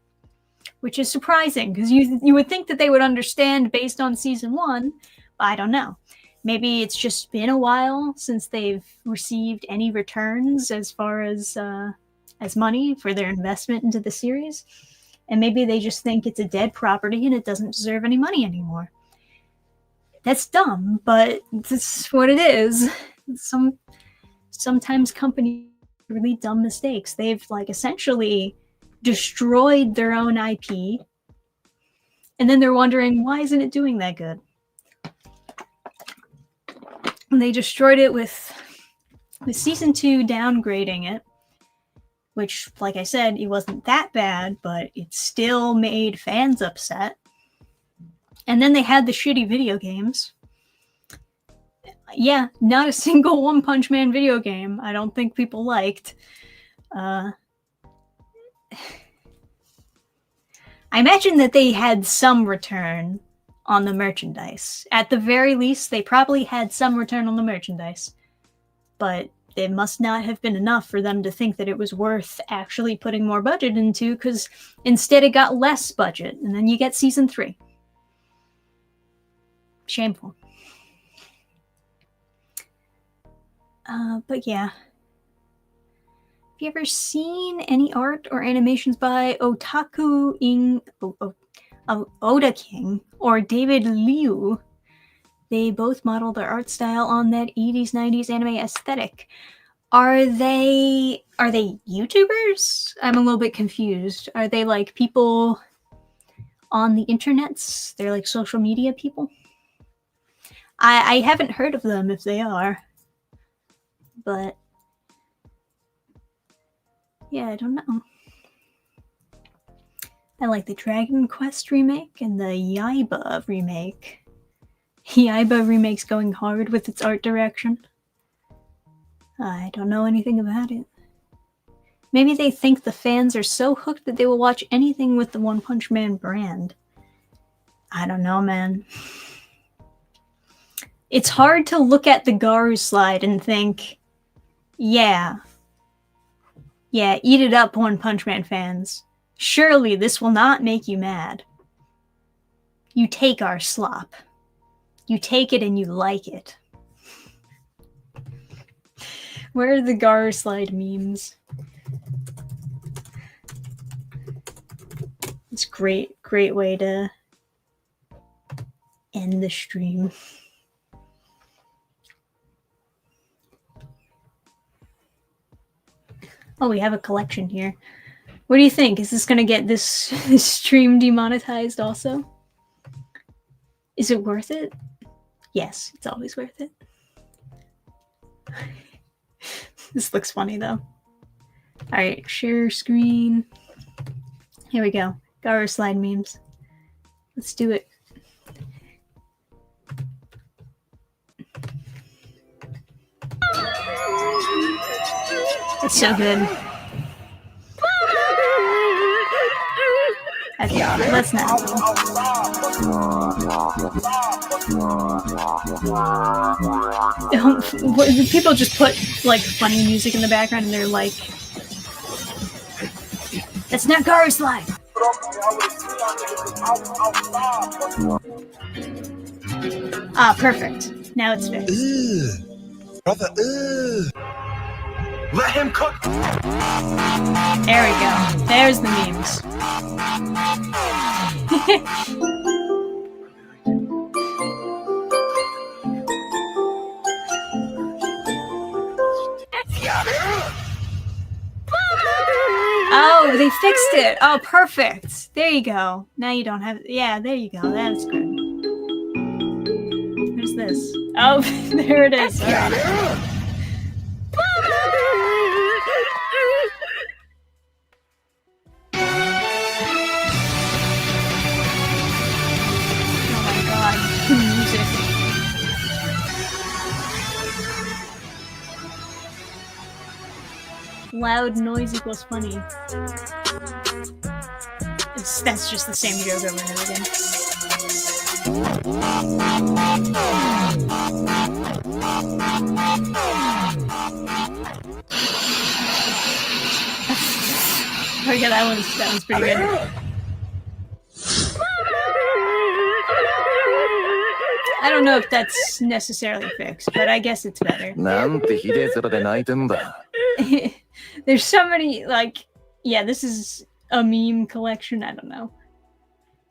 which is surprising because you would think that they would understand based on season 1, but I don't know. Maybe it's just been a while since they've received any returns as far as money for their investment into the series, and maybe they just think it's a dead property and it doesn't deserve any money anymore. That's dumb, but this is what it is. Sometimes companies make really dumb mistakes. They've like essentially destroyed their own IP, and then they're wondering, why isn't it doing that good? And they destroyed it with season 2 downgrading it, which, like I said, it wasn't that bad, but it still made fans upset. And then they had the shitty video games. Yeah, not a single One Punch Man video game I don't think people liked. I imagine that they had some return on the merchandise. At the very least, they probably had some return on the merchandise. But it must not have been enough for them to think that it was worth actually putting more budget into, because instead it got less budget, and then you get season 3. Shameful. But yeah. Have you ever seen any art or animations by Oda King or David Liu? They both model their art style on that 80s, 90s anime aesthetic. Are they YouTubers? I'm a little bit confused. Are they like people on the internets? They're like social media people? I haven't heard of them if they are. But yeah, I don't know. I like the Dragon Quest remake and the Yaiba remake. Yaiba remake's going hard with its art direction. I don't know anything about it. Maybe they think the fans are so hooked that they will watch anything with the One Punch Man brand. I don't know, man. It's hard to look at the Garu slide and think, yeah, eat it up, One Punch Man fans. Surely this will not make you mad. You take our slop. You take it and you like it. Where are the Garu slide memes? It's great way to end the stream. Oh, we have a collection here. What do you think? Is this going to get this stream demonetized also? Is it worth it? Yes, it's always worth it. This looks funny though. All right, share screen. Here we go. Garu slide memes. Let's do it. It's so good. Okay, let's not. People just put like funny music in the background and they're like, that's not Garu slide. Ah, perfect. Now it's fixed. Brother, let him cook. There we go. There's the memes. Oh, they fixed it. Oh, perfect. There you go. Now you don't have... Yeah, there you go. That's good. Where's this? Oh, there it is. All right. Loud noise equals funny. That's just the same joke over and over again. Oh yeah, that one's pretty good. I don't know if that's necessarily fixed, but I guess it's better. There's so many, like, yeah, this is a meme collection. I don't know.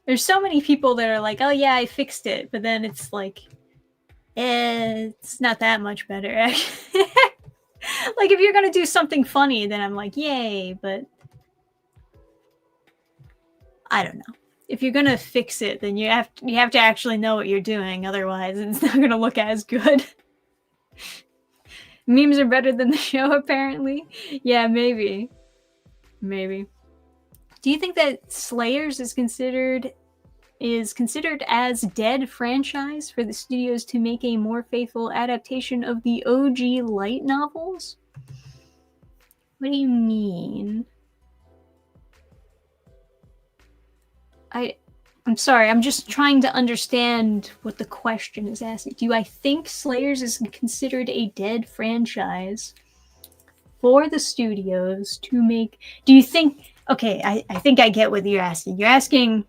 There's so many people that are like, oh yeah, I fixed it. But then it's like, it's not that much better. Like, if you're going to do something funny, then I'm like, yay. But I don't know. If you're going to fix it, then you have to actually know what you're doing. Otherwise, it's not going to look as good. Memes are better than the show, apparently. Yeah, maybe. Maybe. Do you think that Slayers is considered as dead franchise for the studios to make a more faithful adaptation of the OG light novels? What do you mean? I'm sorry, I'm just trying to understand what the question is asking. Do I think Slayers is considered a dead franchise for the studios to make... Do you think... Okay, I think I get what you're asking. You're asking,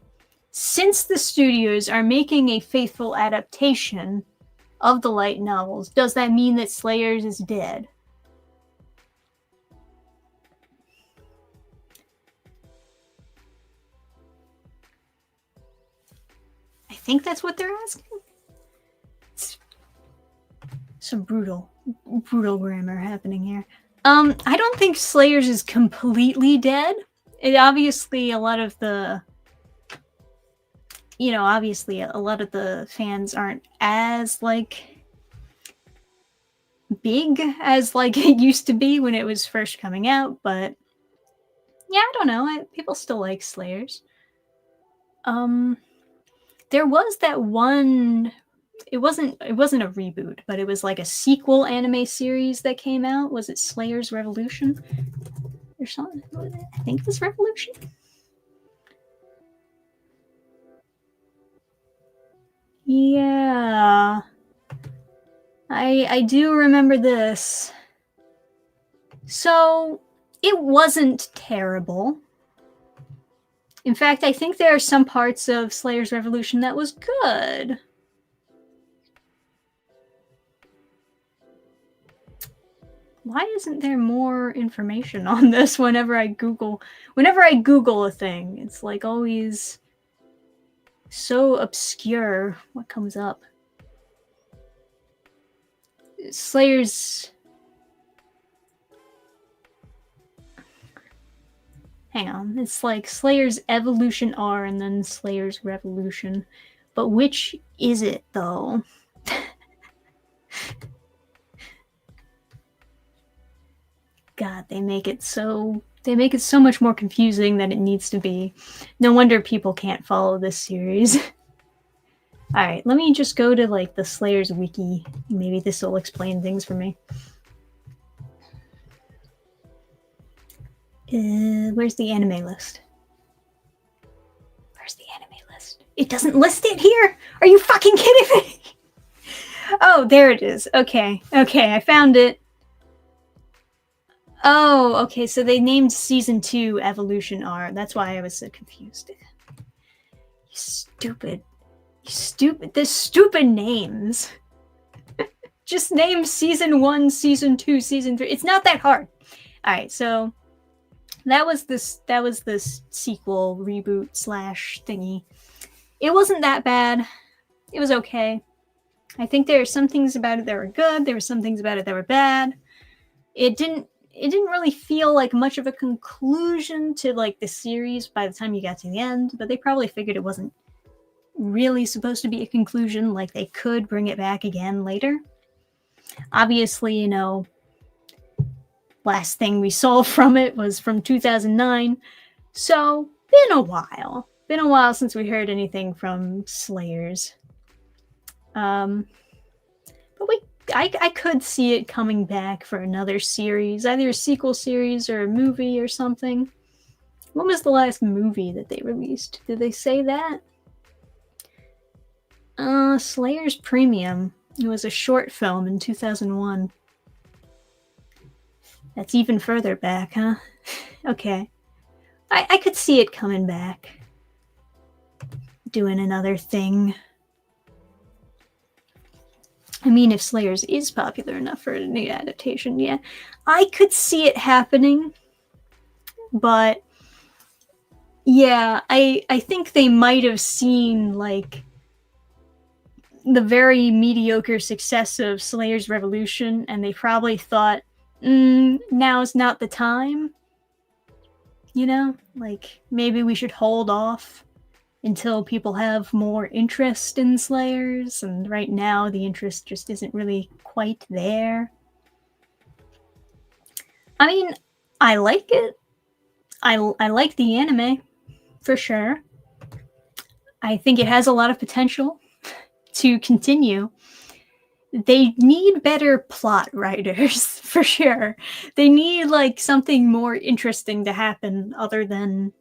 Since the studios are making a faithful adaptation of the light novels, does that mean that Slayers is dead? I think that's what they're asking. It's some brutal grammar happening here. I don't think Slayers is completely dead. It obviously a lot of the fans aren't as like big as like it used to be when it was first coming out, but yeah, I don't know. People still like Slayers. There was that one. It wasn't a reboot, but it was like a sequel anime series that came out. Was it Slayers Revolution or something? I think it was Revolution. Yeah, I do remember this. So it wasn't terrible. In fact, I think there are some parts of Slayers Revolution that was good. Why isn't there more information on this whenever I Google a thing? It's like always so obscure what comes up. Slayers. Hang on. It's like Slayers Evolution R and then Slayers Revolution. But which is it though? God, they make it so much more confusing than it needs to be. No wonder people can't follow this series. Alright, let me just go to like the Slayers wiki. Maybe this will explain things for me. Where's the anime list? Where's the anime list? It doesn't list it here! Are you fucking kidding me? Oh, there it is. Okay, I found it. Oh, okay, so they named Season 2 Evolution R. That's why I was so confused. You stupid. There's stupid names. Just name Season 1, Season 2, Season 3. It's not that hard. Alright, so that was this sequel reboot / thingy. It wasn't that bad. It was okay. I think there are some things about it that were good. There were some things about it that were bad. It didn't really feel like much of a conclusion to like the series by the time you got to the end, but they probably figured it wasn't really supposed to be a conclusion, like they could bring it back again later. Obviously, last thing we saw from it was from 2009, so been a while since we heard anything from Slayers. But I could see it coming back for another series, either a sequel series or a movie or something. When was the last movie that they released? Did they say that? Slayers Premium. It was a short film in 2001. That's even further back, huh? Okay. I could see it coming back. Doing another thing. I mean, if Slayers is popular enough for a new adaptation, yeah. I could see it happening. But yeah, I think they might have seen like the very mediocre success of Slayers Revolution, and they probably thought, now's not the time. Like maybe we should hold off until people have more interest in Slayers, and right now the interest just isn't really quite there. I mean, I like it. I like the anime, for sure. I think it has a lot of potential to continue. They need better plot writers, for sure. They need like something more interesting to happen other than,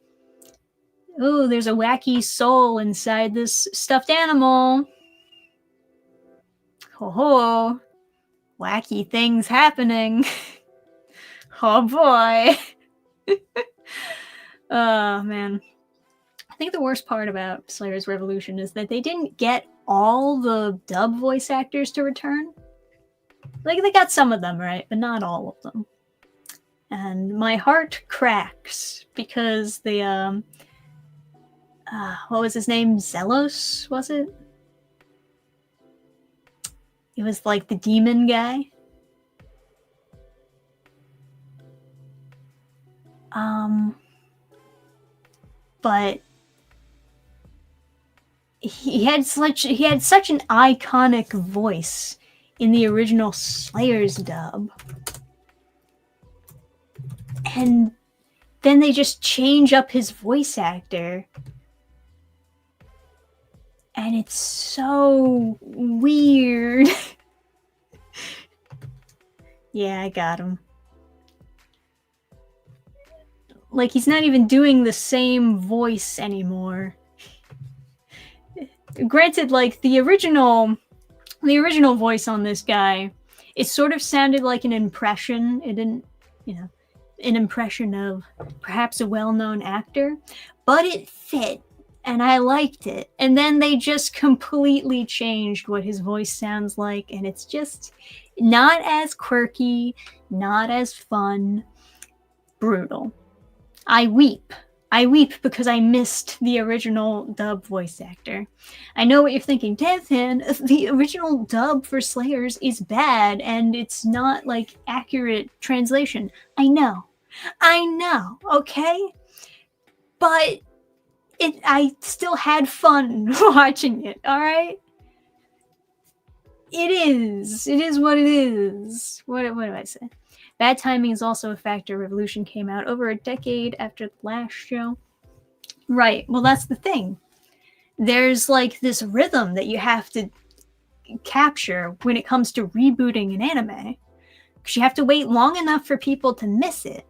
oh, there's a wacky soul inside this stuffed animal. Oh, wacky things happening. Oh boy. Oh man. I think the worst part about Slayer's Revolution is that they didn't get all the dub voice actors to return. Like, they got some of them, right? But not all of them. And my heart cracks because the, what was his name? Zelos, was it? It was like the demon guy. But he had such an iconic voice in the original Slayer's dub. And then they just change up his voice actor. And it's so weird. Yeah, I got him. Like, he's not even doing the same voice anymore. Granted, like, the original voice on this guy, it sort of sounded like an impression. It didn't, an impression of perhaps a well-known actor, but it fit, and I liked it. And then they just completely changed what his voice sounds like, and it's just not as quirky, not as fun. Brutal. I weep because I missed the original dub voice actor. I know what you're thinking, Dannphan, the original dub for Slayers is bad and it's not like accurate translation. I know, okay? But I still had fun watching it, alright? It is what it is. What do I say? Bad timing is also a factor. Revolution came out over a decade after the last show. Right. Well, that's the thing. There's like this rhythm that you have to capture when it comes to rebooting an anime. Because you have to wait long enough for people to miss it.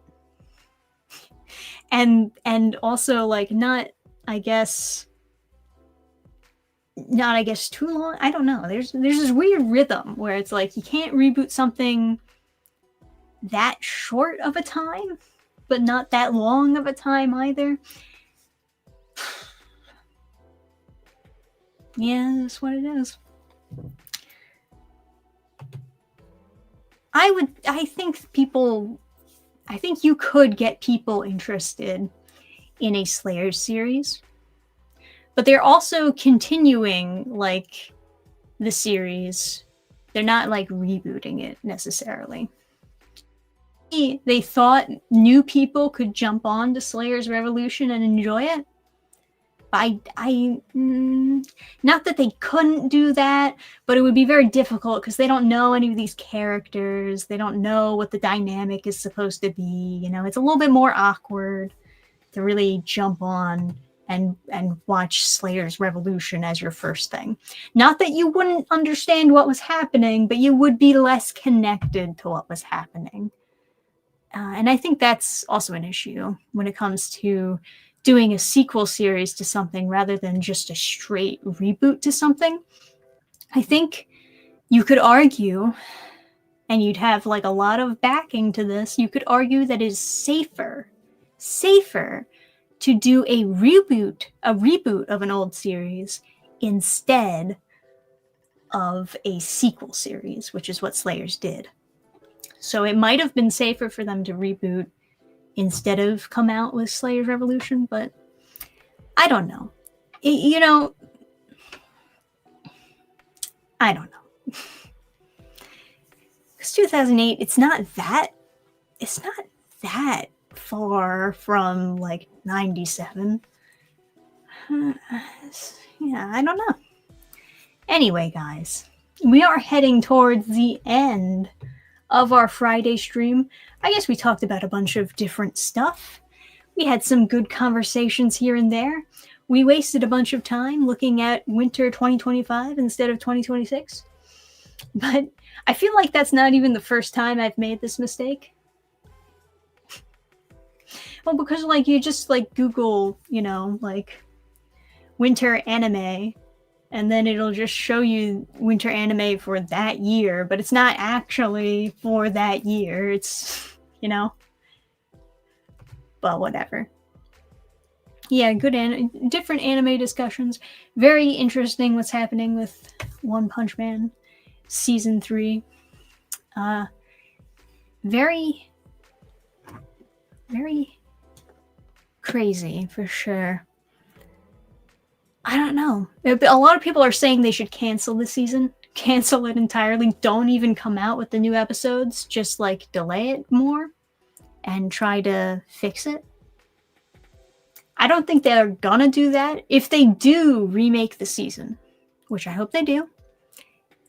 And also like not I guess too long. I don't know. There's this weird rhythm where it's like you can't reboot something that short of a time, but not that long of a time either. Yeah, that's what it is. I think you could get people interested in a Slayer series, but they're also continuing like the series. They're not like rebooting it necessarily. They thought new people could jump on to Slayer's Revolution and enjoy it. Not that they couldn't do that, but it would be very difficult because they don't know any of these characters. They don't know what the dynamic is supposed to be. It's a little bit more awkward to really jump on and watch Slayer's Revolution as your first thing. Not that you wouldn't understand what was happening, but you would be less connected to what was happening. And I think that's also an issue when it comes to doing a sequel series to something rather than just a straight reboot to something. I think you could argue, and you'd have like a lot of backing to this, you could argue that it is safer to do a reboot of an old series instead of a sequel series, which is what Slayers did. So it might have been safer for them to reboot instead of come out with Slayer's Revolution, but I don't know. I don't know. Because 2008, it's not that far from like 97. Yeah, I don't know. Anyway, guys, we are heading towards the end of our Friday stream. I guess we talked about a bunch of different stuff. We had some good conversations here and there. We wasted a bunch of time looking at winter 2025 instead of 2026. But I feel like that's not even the first time I've made this mistake. Well, because like you just like Google, like winter anime, and then it'll just show you winter anime for that year, but it's not actually for that year. It's, but whatever. Yeah, good different anime discussions. Very interesting what's happening with One Punch Man season 3. Very, very crazy for sure. I don't know. A lot of people are saying they should cancel the season. Cancel it entirely. Don't even come out with the new episodes. Just like delay it more and try to fix it. I don't think they're gonna do that. If they do remake the season, which I hope they do,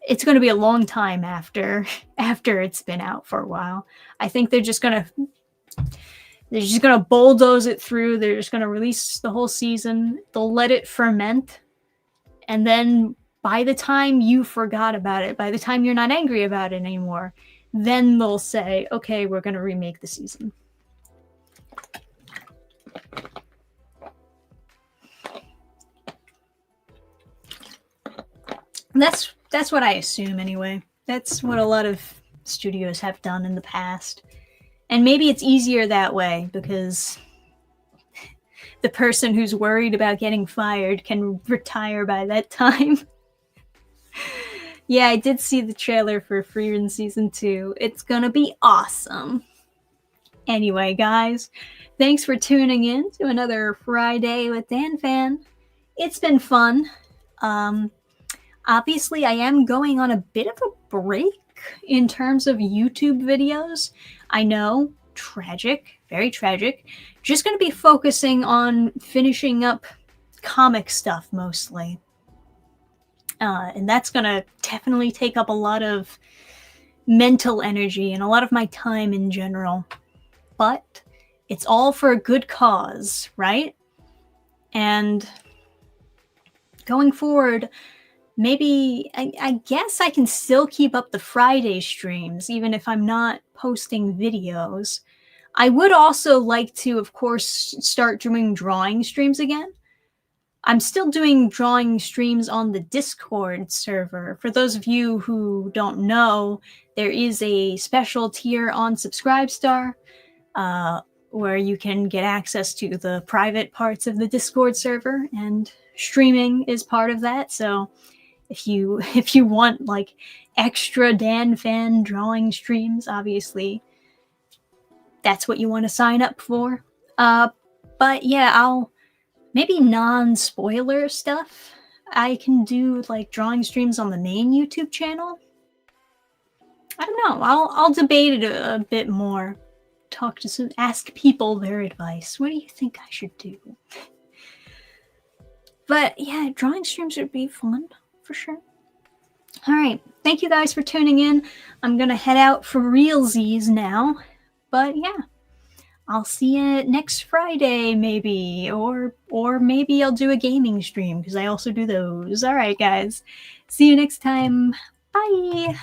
it's going to be a long time after it's been out for a while. I think they're just gonna bulldoze it through. They're just gonna release the whole season. They'll let it ferment, and then by the time you forgot about it, by the time you're not angry about it anymore, then they'll say, okay, we're gonna remake the season. That's what I assume anyway. That's what a lot of studios have done in the past. And maybe it's easier that way because the person who's worried about getting fired can retire by that time. Yeah, I did see the trailer for Frieren Season 2. It's gonna be awesome. Anyway, guys, thanks for tuning in to another Friday with Dannphan. It's been fun. Obviously, I am going on a bit of a break in terms of YouTube videos. I know, tragic, very tragic. Just going to be focusing on finishing up comic stuff mostly. And that's going to definitely take up a lot of mental energy and a lot of my time in general. But it's all for a good cause, right? And going forward, maybe, I guess I can still keep up the Friday streams, even if I'm not posting videos. I would also like to, of course, start doing drawing streams again. I'm still doing drawing streams on the Discord server. For those of you who don't know, there is a special tier on Subscribestar where you can get access to the private parts of the Discord server, and streaming is part of that. So if you want like extra Dannphan drawing streams, obviously that's what you want to sign up for. But yeah, I'll maybe non-spoiler stuff. I can do like drawing streams on the main YouTube channel. I don't know. I'll debate it a bit more. Ask people their advice. What do you think I should do? But yeah, drawing streams would be fun for sure. All right. Thank you guys for tuning in. I'm going to head out for realsies now. But yeah, I'll see you next Friday maybe. Or maybe I'll do a gaming stream because I also do those. All right, guys. See you next time. Bye.